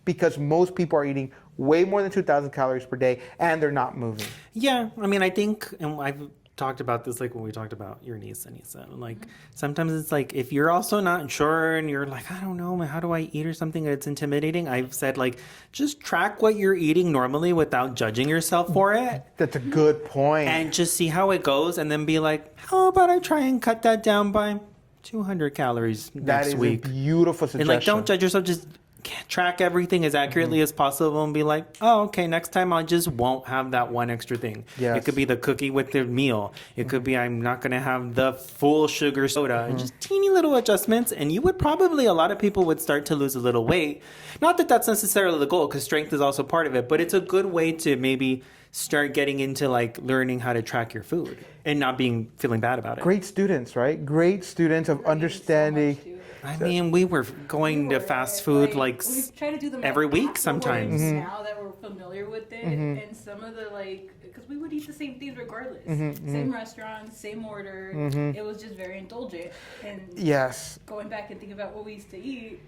Because most people are eating way more than 2,000 calories per day and they're not moving. Yeah, I mean, I think, and I've talked about this like when we talked about your niece, Anissa. Like sometimes it's like if you're also not sure and you're like, I don't know, how do I eat or something, and it's intimidating. I've said like just track what you're eating normally without judging yourself for it. That's a good point. And just see how it goes, and then be like, how about I try and cut that down by 200 calories next week? That is a beautiful suggestion. And like, don't judge yourself. Just track everything as accurately as possible and be like, oh, okay, next time I just won't have that one extra thing. Yes. It could be the cookie with the meal. It could be I'm not going to have the full sugar soda. And just teeny little adjustments. And you would probably, a lot of people would start to lose a little weight. Not that that's necessarily the goal, because strength is also part of it. But it's a good way to maybe start getting into like learning how to track your food and not feeling bad about it. Great students, right? Great students of understanding. I mean, we were going to fast food like we try to do them every week sometimes. Now that we're familiar with it, and some of the because we would eat the same things regardless, same restaurant, same order. It was just very indulgent. And yes, going back and thinking about what we used to eat.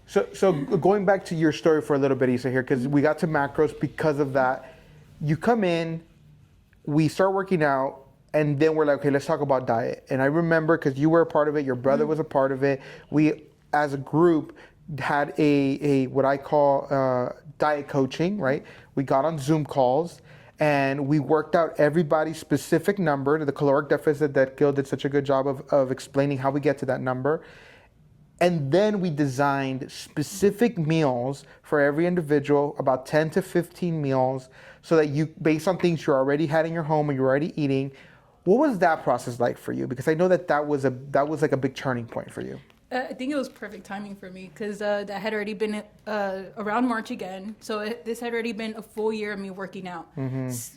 So going back to your story for a little bit, Isa, here, because we got to macros because of that. You come in, we start working out. And then we're like, okay, let's talk about diet. And I remember, because you were a part of it, your brother was a part of it. We, as a group, had a what I call diet coaching, right? We got on Zoom calls and we worked out everybody's specific number, the caloric deficit that Gil did such a good job of explaining how we get to that number. And then we designed specific meals for every individual, about 10 to 15 meals, so that you, based on things you already had in your home and you're already eating. What was that process like for you? Because I know that was like a big turning point for you. I think it was perfect timing for me because that had already been around March again. So this had already been a full year of me working out.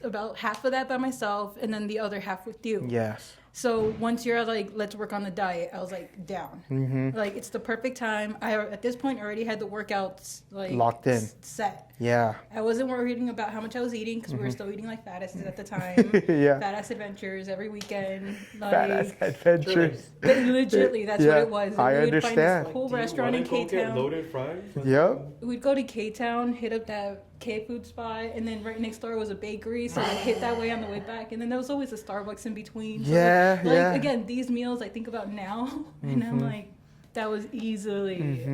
About half of that by myself and then the other half with you. Yes. So once you're like, let's work on the diet, I was like, down. Like, it's the perfect time. I, at this point, already had the workouts like locked in, set. Yeah. I wasn't worrying about how much I was eating because we were still eating like fat asses at the time. Yeah. Fat ass adventures every weekend. Like, Fat ass adventures. Legitimately, that's what it was. I We'd understand. find this cool restaurant in K-Town. Loaded fries? Yep. We'd go to K-Town, hit up that K-food spot, and then right next door was a bakery, so I'd hit that way on the way back. And then there was always a Starbucks in between. So Yeah. Again, these meals I think about now, and I'm like, that was easily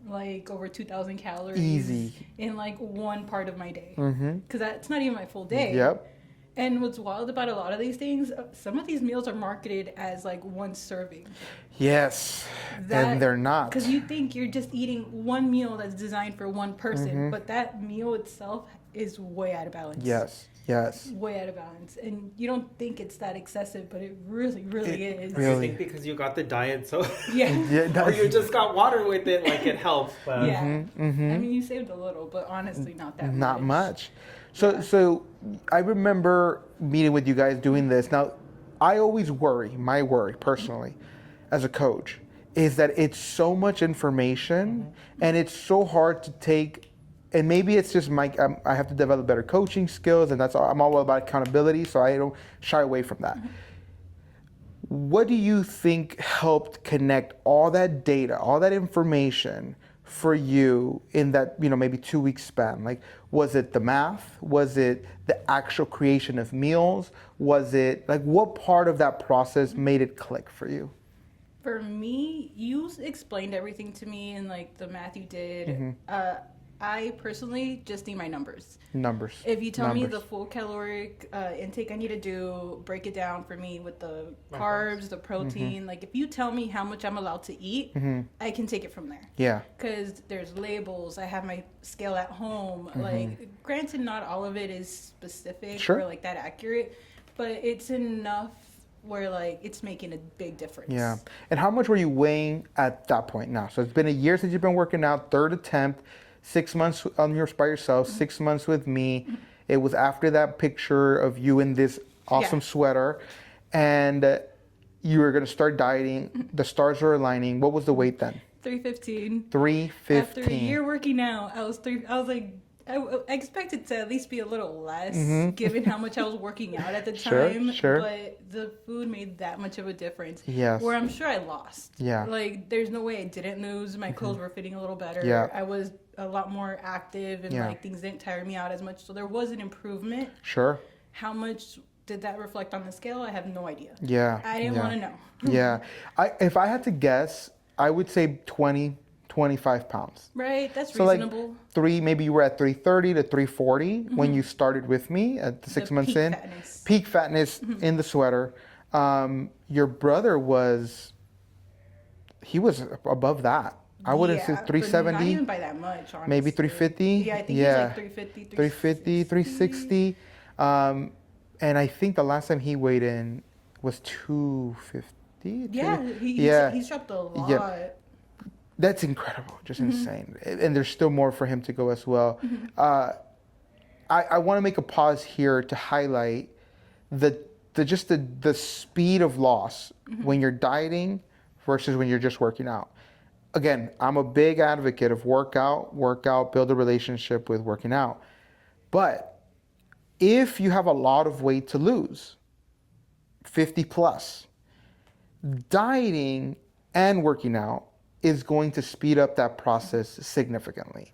like over 2,000 calories Easy. in like one part of my day. Because that's not even my full day. Yep. And what's wild about a lot of these things, some of these meals are marketed as like one serving. Yes, and they're not. Because you think you're just eating one meal that's designed for one person, but that meal itself is way out of balance. Yes. Way out of balance. And you don't think it's that excessive, but it really, really is. I think because you got the diet, so Yeah. or you just got water with it, like it helps. But Yeah. I mean, you saved a little, but honestly, not that much. Not much. So I remember meeting with you guys doing this. Now, I always worry, my worry personally, as a coach, is that it's so much information and it's so hard to take. And maybe it's just I have to develop better coaching skills, and I'm all about accountability, so I don't shy away from that. What do you think helped connect all that data, all that information for you in that, maybe 2-week span? Like, was it the math? Was it the actual creation of meals? Was it, like, what part of that process made it click for you? For me, you explained everything to me in, like, the math you did. I personally just need my numbers. If you tell me the full caloric intake I need to do, break it down for me with the carbs, the protein. Like, if you tell me how much I'm allowed to eat, I can take it from there. Yeah. Because there's labels. I have my scale at home. Like, granted, not all of it is specific or, like, that accurate. But it's enough where, like, it's making a big difference. Yeah. And how much were you weighing at that point now? So it's been a year since you've been working out, third attempt. 6 months by yourself, 6 months with me. It was after that picture of you in this awesome sweater, and you were going to start dieting. The stars were aligning. What was the weight then? 315. 315. After a year working out, I was like, I expected to at least be a little less, given how much I was working out at the time. Sure. But the food made that much of a difference. Yes. Where I'm sure I lost. Yeah. Like, there's no way I didn't lose. My clothes were fitting a little better. Yeah. I was a lot more active, and like, things didn't tire me out as much. So there was an improvement. Sure. How much did that reflect on the scale? I have no idea. Yeah. I didn't want to know. Yeah. If I had to guess, I would say 25 pounds. Right, that's So reasonable. like maybe you were at 330 to 340 when you started with me at the 6 months in. Fatness. Peak fatness in the sweater. Your brother was above that. I wouldn't say 370. Not even by that much, honestly. Maybe 350. Yeah, I think he's like 350, 360. And I think the last time he weighed in was 250. Yeah, he's dropped a lot. Yeah. That's incredible, just insane. And there's still more for him to go as well. I want to make a pause here to highlight the speed of loss when you're dieting versus when you're just working out. Again, I'm a big advocate of work out, build a relationship with working out. But if you have a lot of weight to lose, 50 plus, dieting and working out is going to speed up that process significantly.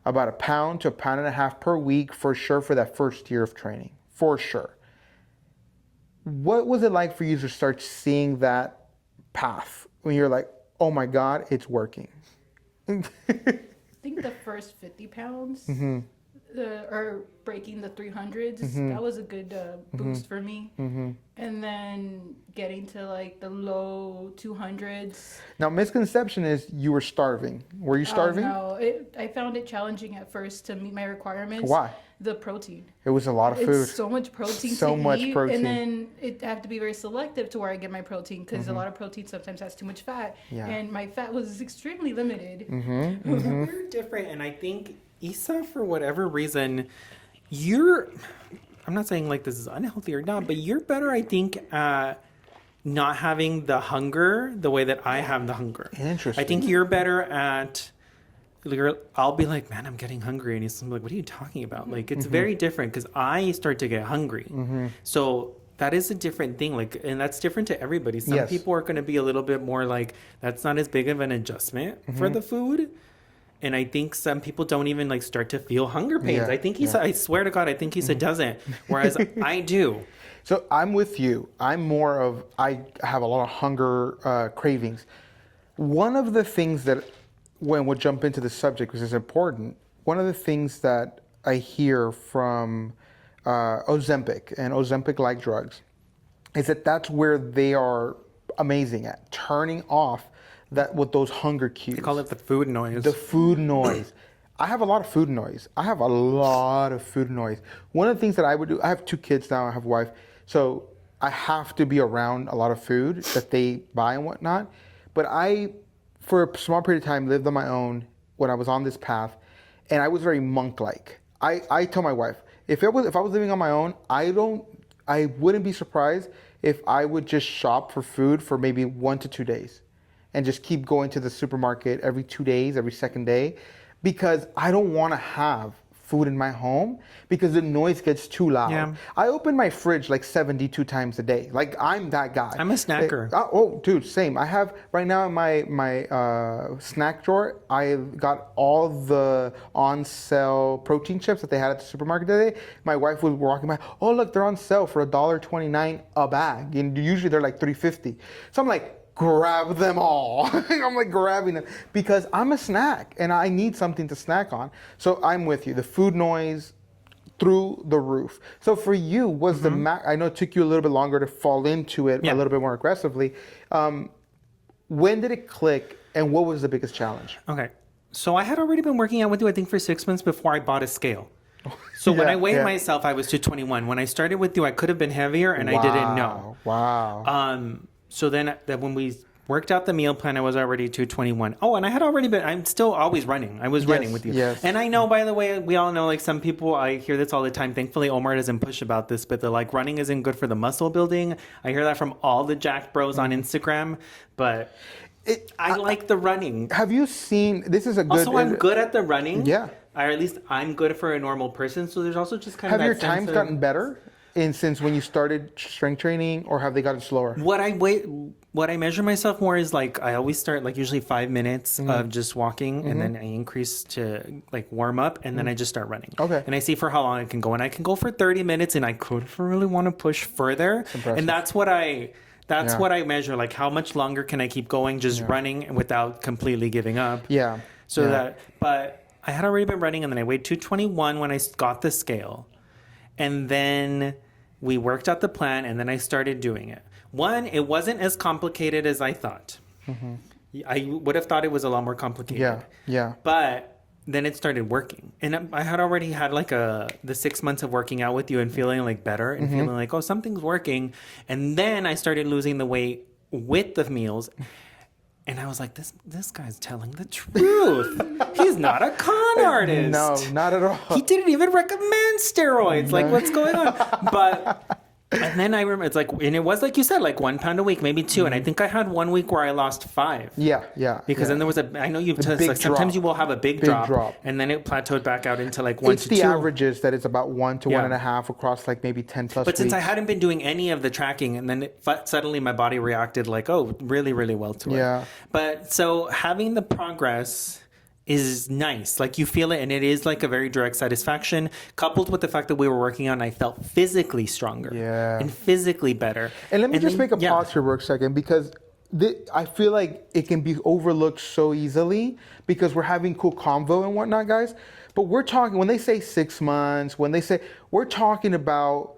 About 1 pound to 1.5 pounds per week for sure for that first year of training, for sure. What was it like for you to start seeing that path when you're like, oh my God, it's working? I think the first 50 pounds or breaking the 300s, that was a good boost for me. And then getting to like the low 200s. Now, misconception is you were starving. Were you starving? No, I found it challenging at first to meet my requirements. Why? The protein. It was a lot of food. It's so much protein So to much eat, protein. and then I have to be very selective to where I get my protein, because a lot of protein sometimes has too much fat, and my fat was extremely limited. We're different, and I think Isa, for whatever reason, I'm not saying like this is unhealthy or not, but you're better, I think, at not having the hunger the way that I have the hunger. Interesting. I think you're better at, I'll be like, man, I'm getting hungry. And he's like, what are you talking about? Like, it's very different because I start to get hungry. So that is a different thing. Like, and that's different to everybody. Some people are going to be a little bit more like, that's not as big of an adjustment for the food. And I think some people don't even like start to feel hunger pains. Yeah, I think I swear to God, I think Isa doesn't. Whereas I do. So I'm with you. I have a lot of hunger cravings. One of the things that, when we'll jump into the subject, because it's important, one of the things that I hear from Ozempic and Ozempic-like drugs, is that that's where they are amazing at, turning off that with those hunger cues. They call it the food noise. The food noise. I have a lot of food noise. One of the things that I would do, I have 2 kids now, I have a wife, so I have to be around a lot of food that they buy and whatnot. But I, for a small period of time, lived on my own when I was on this path, and I was very monk-like. I tell my wife, if I was living on my own, I wouldn't be surprised if I would just shop for food for maybe 1 to 2 days and just keep going to the supermarket every 2 days, every second day, because I don't want to have food in my home because the noise gets too loud. Yeah. I open my fridge like 72 times a day. Like, I'm that guy. I'm a snacker. Oh, dude, same. I have right now in my snack drawer, I've got all the on sale protein chips that they had at the supermarket today. My wife was walking by, oh, look, they're on sale for $1.29 a bag. And usually they're like $3.50. So I'm like, grab them all. I'm like grabbing them because I'm a snack and I need something to snack on. So I'm with you. The food noise through the roof. So for you, was the I know it took you a little bit longer to fall into it a little bit more aggressively. When did it click and what was the biggest challenge? Okay. So I had already been working out with you, I think, for 6 months before I bought a scale. So when I weighed myself, I was 221. When I started with you, I could have been heavier and I didn't know. Wow. So then when we worked out the meal plan, I was already 221. Oh, and I had already been, I'm still always running. I was running with you. Yes. And I know, by the way, we all know, like, some people, I hear this all the time. Thankfully, Omar doesn't push about this, but they're like, running isn't good for the muscle building. I hear that from all the Jack bros on Instagram, but I like the running. Have you seen, this is a good... Also, I'm good at the running. Yeah. Or at least I'm good for a normal person. So there's also just kind of Have that your sense times of, gotten better since when you started strength training, or have they gotten slower? What I measure myself more is, like, I always start like usually 5 minutes of just walking, and then I increase to like warm up, and then I just start running. Okay. And I see for how long I can go, and I can go for 30 minutes, and I could really want to push further. And that's what I measure, like how much longer can I keep going just running without completely giving up. Yeah. But I had already been running, and then I weighed 221 when I got the scale, and then we worked out the plan, and then I started doing it. One, it wasn't as complicated as I thought. I would have thought it was a lot more complicated. Yeah. But then it started working. And I had already had like the 6 months of working out with you and feeling like better and feeling like, oh, something's working. And then I started losing the weight with the meals. And I was like, this guy's telling the truth. He's not a con artist. No, not at all. He didn't even recommend steroids. Like, what's going on? But... And then I remember it's like, and it was like you said, like 1 pound a week, maybe 2. And I think I had 1 week where I lost 5. Yeah. Because then there was I know you've tested, like sometimes you will have a big drop. And then it plateaued back out into like 1 it's to 2. It's the averages that it's about 1 to 1.5 across like maybe 10 plus But since weeks. I hadn't been doing any of the tracking, and then suddenly my body reacted like, oh, really, really well to it. Yeah. But so having the progress is nice. Like, you feel it, and it is like a very direct satisfaction, coupled with the fact that we were working on, I felt physically stronger and physically better. And let me just make a pause here for a second, because I feel like it can be overlooked so easily because we're having cool convo and whatnot, guys. But we're talking, when they say 6 months, we're talking about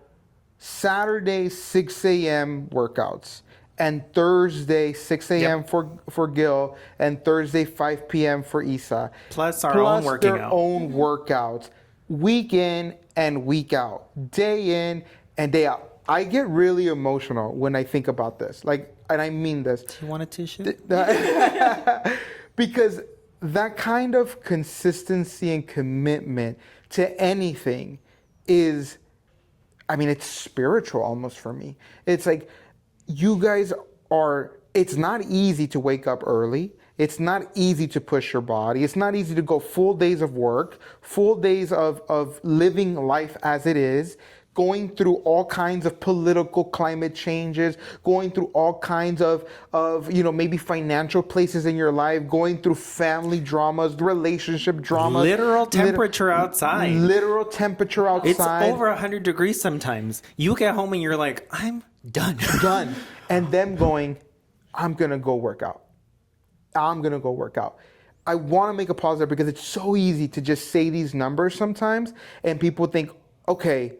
Saturday 6 a.m. workouts. And Thursday, 6 a.m. for Gil, and Thursday, 5 p.m. for Isa. Plus own working their own workouts, week in and week out, day in and day out. I get really emotional when I think about this. Like, and I mean this. Do you want a tissue? Because that kind of consistency and commitment to anything is, I mean, it's spiritual almost for me. It's like, you guys it's not easy to wake up early. It's not easy to push your body. It's not easy to go full days of work, full days of living life as it is, going through all kinds of political climate changes, going through all kinds of maybe financial places in your life, going through family dramas, relationship dramas. Literal temperature outside. Literal temperature outside. It's over 100 degrees sometimes. You get home and you're like, I'm done. Done. And them going, I'm going to go work out. I'm going to go work out. I want to make a pause there because it's so easy to just say these numbers sometimes, and people think, okay,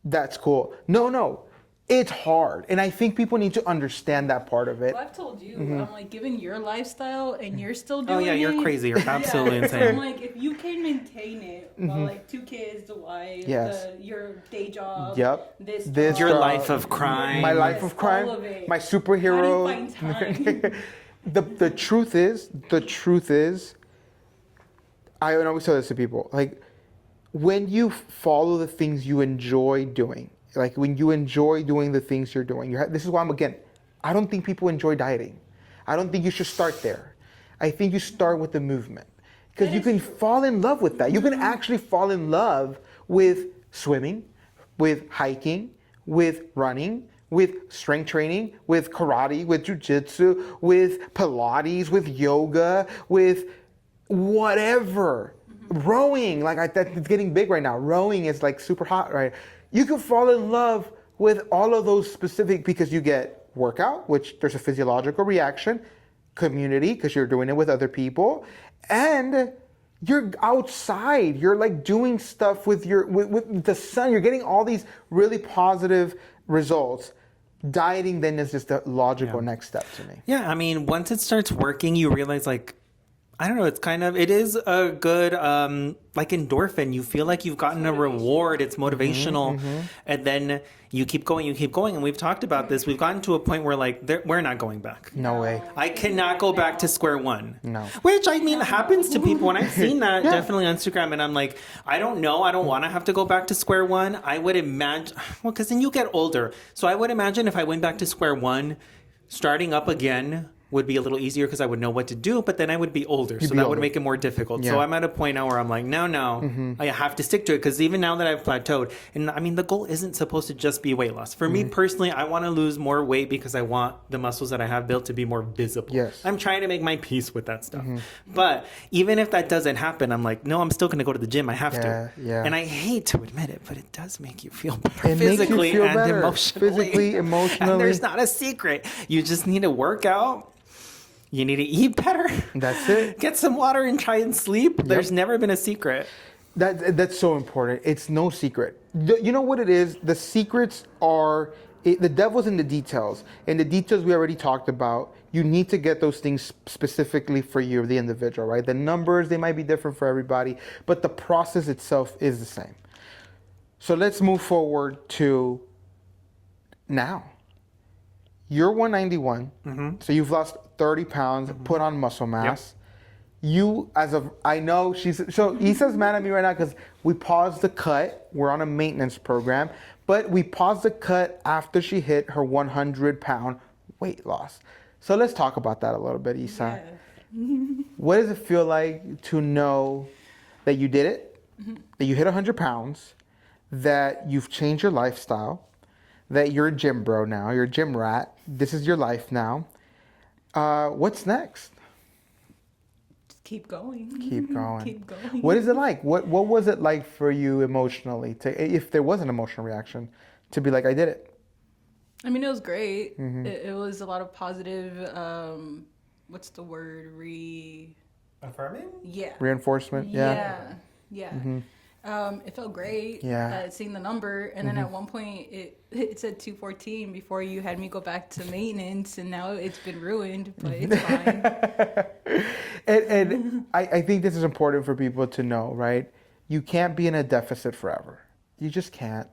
That's cool. No. It's hard. And I think people need to understand that part of it. Well, I've told you, I'm like, given your lifestyle and you're still Oh doing yeah, you're it, crazy. You're absolutely I'm insane. like, if you can maintain it while like 2 kids, the wife, Yes. your day job, Yep. this Your job, life of crime. My life Yes, of crime, all of it. my superhero. How do you find time? the truth is, I always tell this to people, like, when you follow the things you enjoy doing, like when you enjoy doing the things you're doing, this is why I don't think people enjoy dieting. I don't think you should start there. I think you start with the movement, because you can fall in love with that. You can actually fall in love with swimming, with hiking, with running, with strength training, with karate, with jujitsu, with Pilates, with yoga, with whatever. Rowing, it's getting big right now. Rowing is like super hot, right? You can fall in love with all of those specific, because you get workout, which there's a physiological reaction, community, because you're doing it with other people, and you're outside. You're like doing stuff with with the sun. You're getting all these really positive results. Dieting then is just the logical next step to me. Yeah, I mean, once it starts working, you realize, like, I don't know, it is a good, like endorphin. You feel like you've gotten a reward. It's motivational. And then you keep going. And we've talked about this. We've gotten to a point where, like, we're not going back. No way. I cannot go back to square one. No. Which, I mean, happens to people. And I've seen that definitely on Instagram. And I'm like, I don't know. I don't want to have to go back to square one. I would imagine, well, because then you get older. So I would imagine if I went back to square one, starting up again would be a little easier because I would know what to do, but then I would be older, so that would make it more difficult. Yeah. So I'm at a point now where I'm like, no, I have to stick to it, because even now that I've plateaued, and I mean, the goal isn't supposed to just be weight loss. For me personally, I want to lose more weight because I want the muscles that I have built to be more visible. Yes. I'm trying to make my peace with that stuff. But even if that doesn't happen, I'm like, no, I'm still going to go to the gym. I have to. Yeah. And I hate to admit it, but it does make you feel better It makes you physically feel and better. emotionally. Physically, emotionally. And there's not a secret. You just need to work out. You need to eat better. That's it. Get some water and try and sleep. There's never been a secret. That's so important. It's no secret. You know what it is? The secrets are, the devil's in the details. And the details we already talked about. You need to get those things specifically for you, the individual, right? The numbers, they might be different for everybody, but the process itself is the same. So let's move forward to now. You're 191, so you've lost 30 pounds, put on muscle mass. You, I know so Issa's mad at me right now because we paused the cut. We're on a maintenance program, but we paused the cut after she hit her 100-pound weight loss. So let's talk about that a little bit, Issa. Yeah. What does it feel like to know that you did it, that you hit 100 pounds, that you've changed your lifestyle, that you're a gym bro now, you're a gym rat, this is your life now. What's next? Just keep going. Keep going. Keep going. What is it like? What was it like for you emotionally, if there was an emotional reaction, to be like, I did it? I mean, it was great. It was a lot of positive, what's the word? Affirming? Yeah. Reinforcement? Yeah. It felt great. Yeah. Seeing the number, and then at one point it said 214 before you had me go back to maintenance, and now it's been ruined, but it's fine. and I think this is important for people to know, right? You can't be in a deficit forever. You just can't.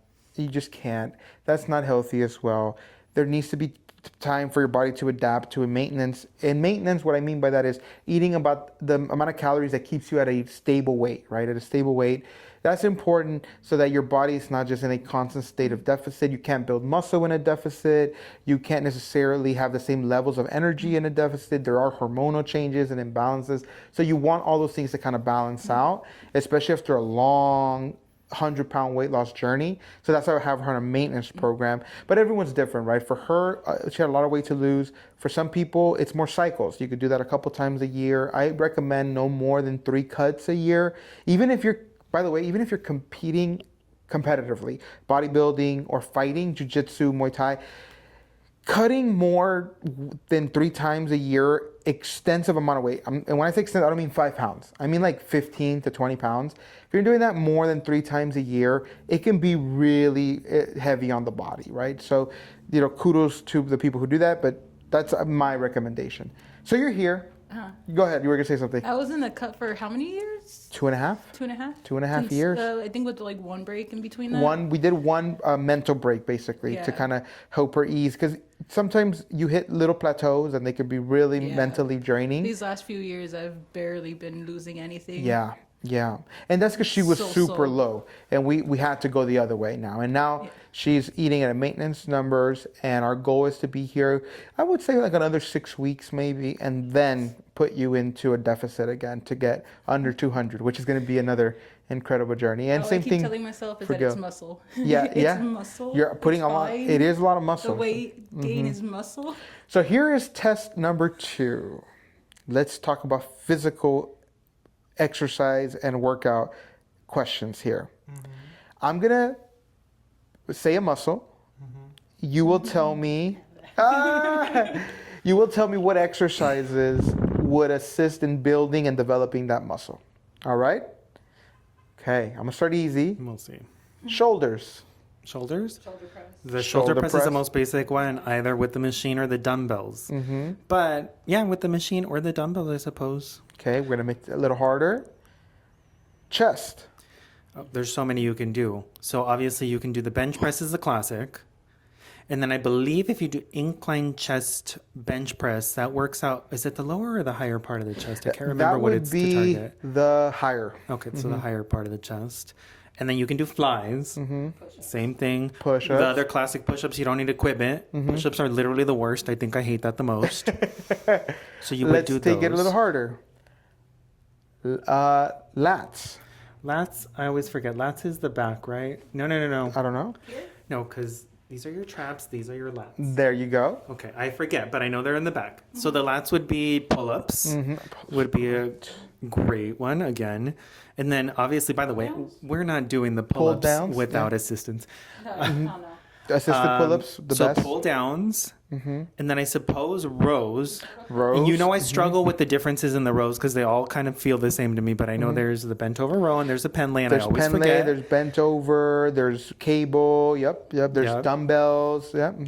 That's not healthy as well. There needs to be time for your body to adapt to a maintenance. And maintenance, what I mean by that is eating about the amount of calories that keeps you at a stable weight, right? At a stable weight. That's important so that your body is not just in a constant state of deficit. You can't build muscle in a deficit. You can't necessarily have the same levels of energy in a deficit. There are hormonal changes and imbalances. So you want all those things to kind of balance out, especially after a long 100-pound weight loss journey. So that's why I have her on a maintenance program. But everyone's different, right? For her, she had a lot of weight to lose. For some people, it's more cycles. You could do that a couple times a year. I recommend no more than 3 cuts a year. Even if you're competing competitively, bodybuilding or fighting, jiu-jitsu, Muay Thai, cutting more than 3 times a year, extensive amount of weight. And when I say extensive, I don't mean 5 pounds. I mean like 15 to 20 pounds. If you're doing that more than 3 times a year, it can be really heavy on the body, right? So, kudos to the people who do that, but that's my recommendation. So you're here. Go ahead. You were going to say something. I was in the cut for how many years? 2.5? 2.5? 2.5 years. I think with like one break in between that. We did one mental break basically to kind of help her ease, because sometimes you hit little plateaus and they can be really mentally draining. These last few years, I've barely been losing anything. Yeah. And that's because she was super low, and we had to go the other way now. And now she's eating at a maintenance numbers, and our goal is to be here, I would say like another 6 weeks maybe, and then put you into a deficit again to get under 200, which is going to be another incredible journey. And same I keep thing telling myself is that it's muscle. It's muscle. You're putting a lot. It is a lot of muscle. The weight gain is muscle. So here is test number 2. Let's talk about physical exercise and workout questions here. I'm gonna say a muscle. You will tell me. You will tell me what exercises would assist in building and developing that muscle. All right. Okay, I'm gonna start easy. We'll see. Shoulders. Shoulders? Shoulder press. The shoulder press is the most basic one, either with the machine or the dumbbells. But yeah, with the machine or the dumbbells, I suppose. Okay, we're gonna make it a little harder. Chest. Oh, there's so many you can do. So obviously you can do the bench press is the classic. And then I believe if you do incline chest bench press, that works out. Is it the lower or the higher part of the chest? I can't remember what it's to target. The higher. Okay, so the higher part of the chest. And then you can do flies. Same thing. Push-ups. The other classic push-ups, you don't need equipment. Push-ups are literally the worst. I think I hate that the most. So you would do those. Let's take it a little harder. Lats. Lats, I always forget. Lats is the back, right? No. I don't know. No, because these are your traps. These are your lats. There you go. Okay, I forget, but I know they're in the back. So the lats would be pull-ups. Would be a great one again. And then obviously, by the way, we're not doing the pull-ups without assistance. No. Assisted pull-ups, the best. So pull downs, and then I suppose rows. And I struggle with the differences in the rows because they all kind of feel the same to me. But I know there's the bent over row and there's a pen lay, and I always forget. There's bent over. There's cable. Yep. There's dumbbells. Yep.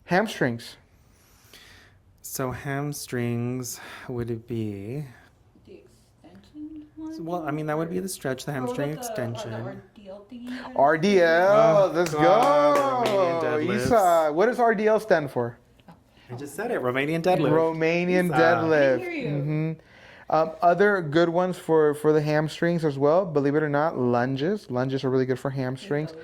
Hamstrings. So hamstrings would it be? The extension one? Well, I mean that would be the stretch, the hamstring extension. RDL, let's go. Romanian Isa, what does RDL stand for? I just said it, Romanian deadlift. Romanian deadlift. Other good ones for the hamstrings as well, believe it or not, lunges. Lunges are really good for hamstrings.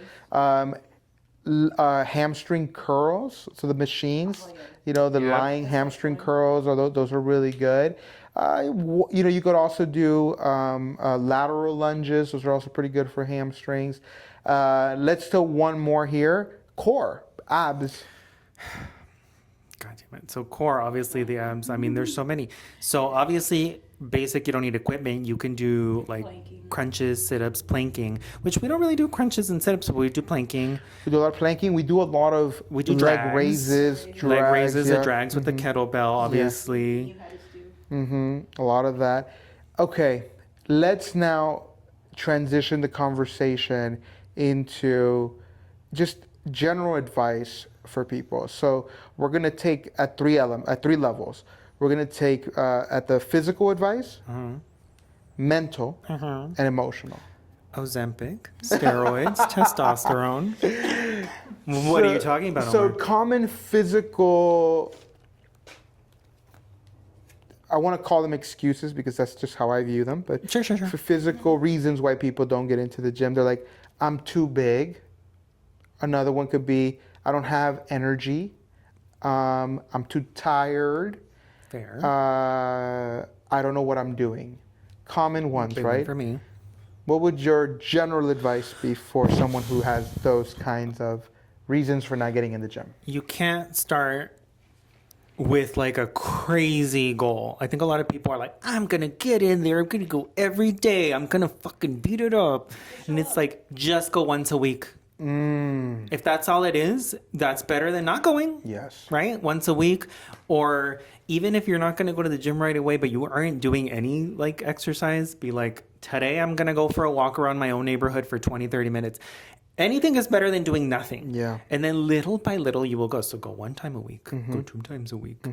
Hamstring curls, so the machines, the lying hamstring curls, those are really good. You could also do lateral lunges. Those are also pretty good for hamstrings. Let's do one more here. Core, abs. God damn it. So core, obviously the abs. I mean, there's so many. So obviously, basic, you don't need equipment. You can do like crunches, sit-ups, planking, which we don't really do crunches and sit-ups, but we do planking. We do a lot of planking. We do a lot of leg raises, drags with the kettlebell, obviously. A lot of that. Okay, let's now transition the conversation into just general advice for people. So we're going to take at three levels. We're going to take at the physical advice, mental, and emotional. Ozempic, steroids, testosterone. What are you talking about, So Omar? common physical, I want to call them excuses because that's just how I view them. But Sure. for physical reasons why people don't get into the gym, they're like, I'm too big. Another one could be, I don't have energy. I'm too tired. Fair. I don't know what I'm doing. Common ones, Big right? one for me. What would your general advice be for someone who has those kinds of reasons for not getting in the gym? You can't start with like a crazy goal. I think a lot of people are like, I'm going to get in there. I'm going to go every day. I'm going to fucking beat it up. And it's like, just go once a week. If that's all it is, that's better than not going. Yes. Right? Once a week. Or even if you're not going to go to the gym right away, but you aren't doing any like exercise, be like, today I'm going to go for a walk around my own neighborhood for 20, 30 minutes. Anything is better than doing nothing. Yeah. And then little by little you will go. So go 1 time a week, go 2 times a week.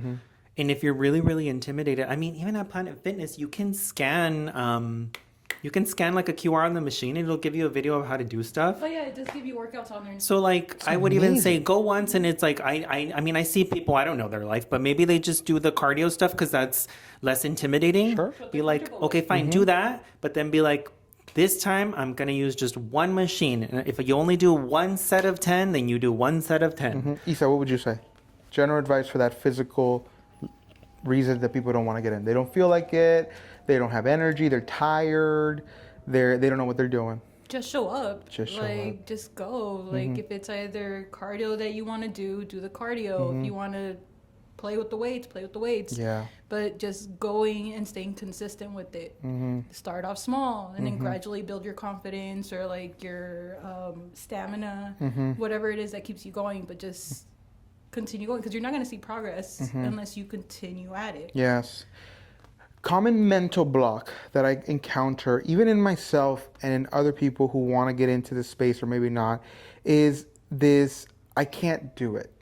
And if you're really, really intimidated, I mean, even at Planet Fitness, you can scan like a QR on the machine and it'll give you a video of how to do stuff. Oh yeah, it does give you workouts on there. So like, I would even say go once, and it's like, I mean, I see people, I don't know their life, but maybe they just do the cardio stuff because that's less intimidating. Sure. Be like, okay, fine, do that. But then be like, this time I'm going to use just one machine. And if you only do 1 set of 10, then you do 1 set of 10. Isa, what would you say? General advice for that physical reason that people don't want to get in. They don't feel like it. They don't have energy. They're tired. They don't know what they're doing. Just show up. Just show up. Just go. Like if it's either cardio that you want to do the cardio. If you want to play with the weights, play with the weights. Yeah. But just going and staying consistent with it. Start off small and then gradually build your confidence or like your stamina, whatever it is that keeps you going. But just continue going because you're not going to see progress unless you continue at it. Yes. Common mental block that I encounter, even in myself and in other people who want to get into this space or maybe not, is this: I can't do it.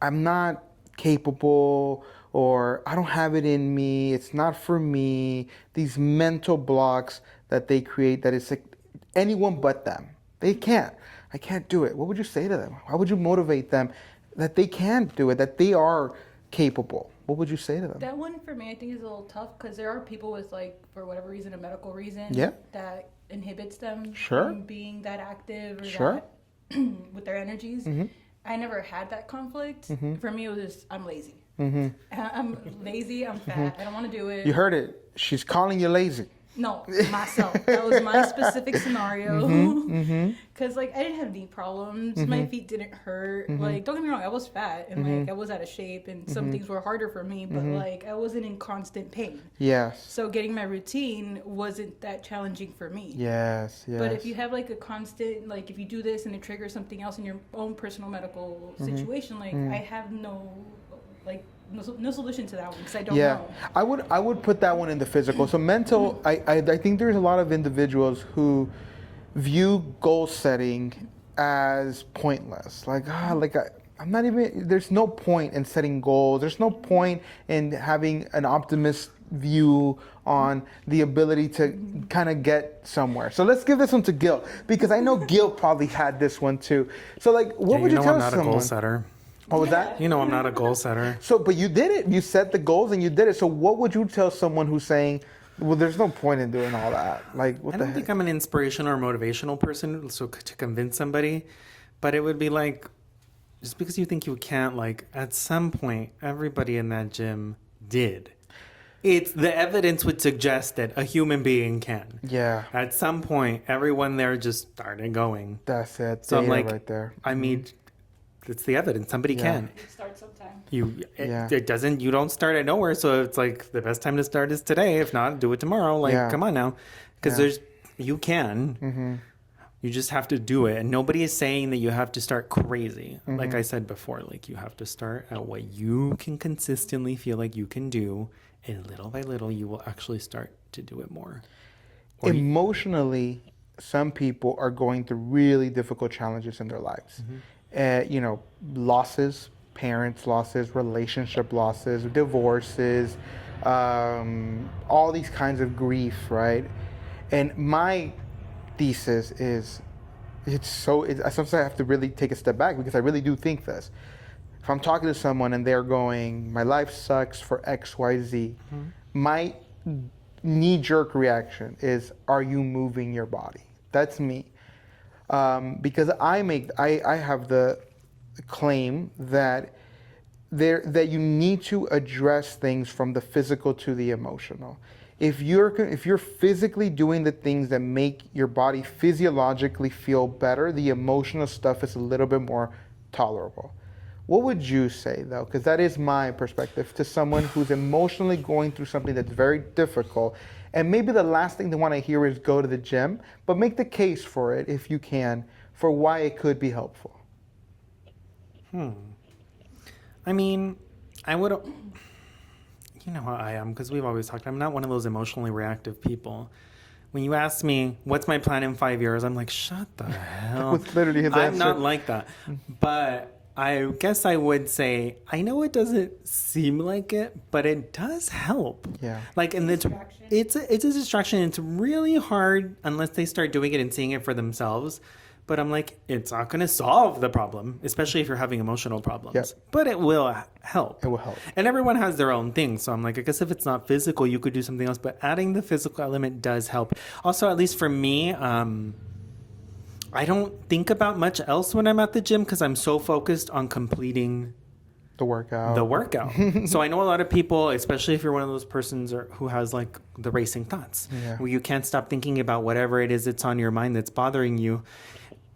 I'm not capable, or I don't have it in me. It's not for me. These mental blocks that they create, that is like anyone but them. They can't. I can't do it. What would you say to them? How would you motivate them that they can do it, that they are capable? What would you say to them? That one for me, I think, is a little tough because there are people with, like, for whatever reason, a medical reason that inhibits them from being that active or that with their energies. I never had that conflict. For me, it was just, I'm lazy. I'm lazy, I'm fat, I don't want to do it. You heard it. She's calling you lazy. No, myself. That was my specific scenario. Because, like, I didn't have knee problems. My feet didn't hurt. Like, don't get me wrong, I was fat and, like, I was out of shape and some things were harder for me, but, like, I wasn't in constant pain. Yes. So getting my routine wasn't that challenging for me. Yes, yes. But if you have, like, a constant, like, if you do this and it triggers something else in your own personal medical situation, like, I have no, like, no solution to that one because I don't know. I would put that one in the physical. So mental, I think there's a lot of individuals who view goal setting as pointless. Like, I'm not even, there's no point in setting goals. There's no point in having an optimist view on the ability to kind of get somewhere. So let's give this one to Gil, because I know Gil probably had this one too. So like, what would you tell I'm not someone? a goal setter. What was that? You know I'm not a goal setter. So, but you did it. You set the goals and you did it. So what would you tell someone who's saying, well, there's no point in doing all that? Like, what I the don't heck? think I'm an inspirational or motivational person so to convince somebody, but it would be like, just because you think you can't, like, at some point, everybody in that gym did. It's the evidence would suggest that a human being can. Yeah. At some point, everyone there just started going. That's it. So I'm Data like, right there. I mean, it's the evidence. Somebody can. It starts sometime. It doesn't. You don't start at nowhere. So it's like the best time to start is today. If not, do it tomorrow. Like, come on now, because you can. You just have to do it, and nobody is saying that you have to start crazy. Like I said before, like you have to start at what you can consistently feel like you can do, and little by little, you will actually start to do it more. Emotionally, some people are going through really difficult challenges in their lives. Losses, parents' losses, relationship losses, divorces, all these kinds of grief, right? And my thesis is, sometimes I have to really take a step back because I really do think this. If I'm talking to someone and they're going, my life sucks for X, Y, Z, my knee-jerk reaction is, are you moving your body? That's me. Because I have the claim that you need to address things from the physical to the emotional. If you're physically doing the things that make your body physiologically feel better, the emotional stuff is a little bit more tolerable. What would you say, though? Because that is my perspective to someone who's emotionally going through something that's very difficult. And maybe the last thing they want to hear is go to the gym, but make the case for it, if you can, for why it could be helpful? I mean, I would, you know how I am, because we've always talked, I'm not one of those emotionally reactive people. When you ask me, what's my plan in 5 years? I'm like, shut the hell. That was literally his I'm answer. not like that. But I guess I would say, I know it doesn't seem like it, but it does help. Yeah. Like, and it's a distraction. It's really hard unless they start doing it and seeing it for themselves. But I'm like, it's not going to solve the problem, especially if you're having emotional problems. Yep. But it will help. It will help. And everyone has their own thing. So I'm like, I guess if it's not physical, you could do something else. But adding the physical element does help. Also, at least for me, I don't think about much else when I'm at the gym because I'm so focused on completing The workout. So I know a lot of people, especially if you're one of those persons who has like the racing thoughts, where you can't stop thinking about whatever it is that's on your mind that's bothering you.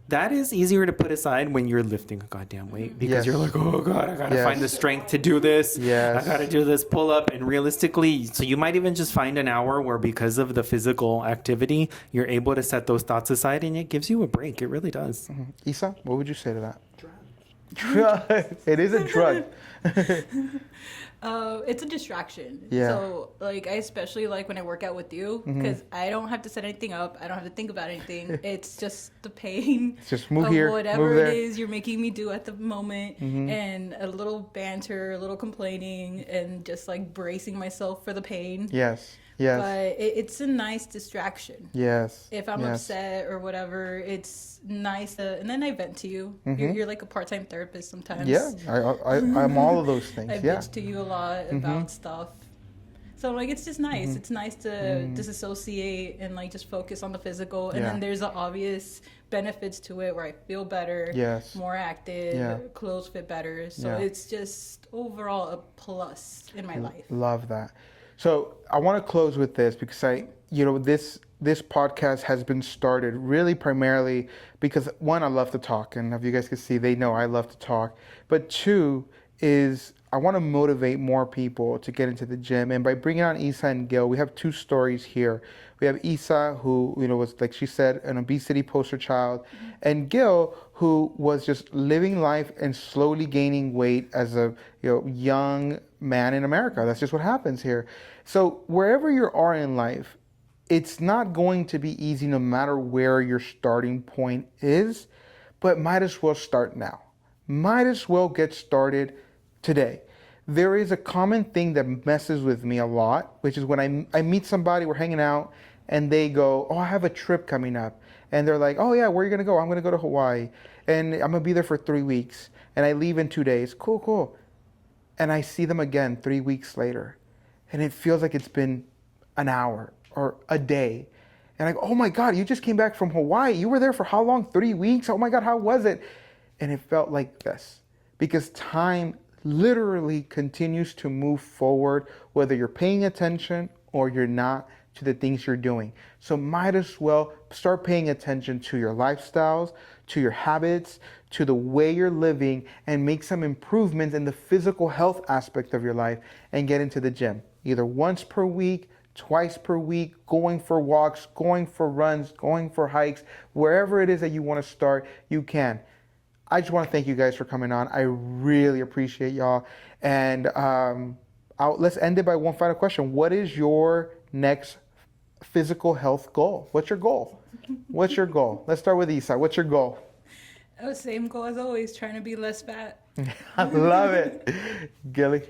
That is easier to put aside when you're lifting a goddamn weight because you're like, oh God, I got to find the strength to do this. I got to do this pull up. And realistically, so you might even just find an hour where because of the physical activity, you're able to set those thoughts aside and it gives you a break. It really does. Isa, what would you say to that? Drug. It is a drug. It's a distraction. Yeah. So, like, I especially like when I work out with you because I don't have to set anything up. I don't have to think about anything. It's just the pain It's just move of here, whatever move there. it is you're making me do at the moment, and a little banter, a little complaining, and just like bracing myself for the pain. Yes. But it's a nice distraction. Yes. If I'm upset or whatever, it's nice to, and then I vent to you. You're like a part-time therapist sometimes. Yeah, I'm all of those things. I bitch to you a lot about stuff. So like it's just nice. It's nice to disassociate and like just focus on the physical. And then there's the obvious benefits to it where I feel better, more active, clothes fit better. So it's just overall a plus in my life. Love that. So I want to close with this because this podcast has been started really primarily because one, I love to talk, and if you guys can see, they know I love to talk. But two is I want to motivate more people to get into the gym, and by bringing on Isa and Gil, we have two stories here. We have Isa, who was, like she said, an obesity poster child, and Gil, who was just living life and slowly gaining weight as a young man in America. That's just what happens here. So wherever you are in life, it's not going to be easy no matter where your starting point is, but might as well start now. Might as well get started today. There is a common thing that messes with me a lot, which is when I meet somebody, we're hanging out, and they go, oh, I have a trip coming up. And they're like, oh yeah, where are you going to go? I'm going to go to Hawaii. And I'm going to be there for 3 weeks. And I leave in 2 days. Cool. And I see them again 3 weeks later. And it feels like it's been an hour or a day. And I go, oh my God, you just came back from Hawaii. You were there for how long? 3 weeks? Oh my God, how was it? And it felt like this. Because time literally continues to move forward, whether you're paying attention or you're not, to the things you're doing. So might as well start paying attention to your lifestyles, to your habits, to the way you're living, and make some improvements in the physical health aspect of your life and get into the gym. Either once per week, twice per week, going for walks, going for runs, going for hikes, wherever it is that you want to start, you can. I just want to thank you guys for coming on. I really appreciate y'all. And let's end it by one final question. What is your next physical health goal? What's your goal? What's your goal? Let's start with Isa. What's your goal? Oh, same goal as always, trying to be less fat. I love it. Gilly?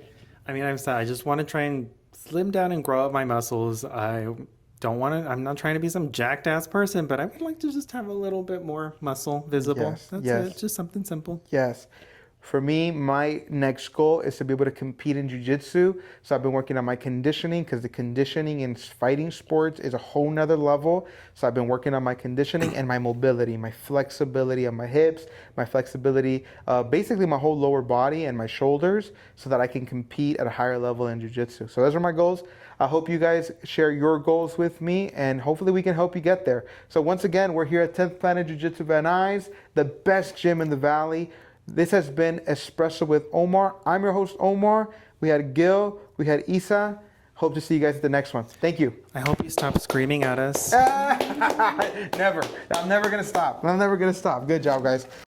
I mean, I just want to try and slim down and grow up my muscles. I'm not trying to be some jacked ass person, but I would like to just have a little bit more muscle visible. That's it. Just something simple. Yes. For me, my next goal is to be able to compete in jiu-jitsu. So I've been working on my conditioning because the conditioning in fighting sports is a whole nother level. So I've been working on my conditioning and my mobility, my flexibility of my hips, my flexibility, basically my whole lower body and my shoulders so that I can compete at a higher level in jiu-jitsu. So those are my goals. I hope you guys share your goals with me, and hopefully we can help you get there. So once again, we're here at 10th Planet Jiu-Jitsu Van Nuys, the best gym in the Valley. This has been Espresso with Omar. I'm your host, Omar. We had Gil. We had Isa. Hope to see you guys at the next one. Thank you. I hope you stop screaming at us. Never. I'm never going to stop. I'm never going to stop. Good job, guys.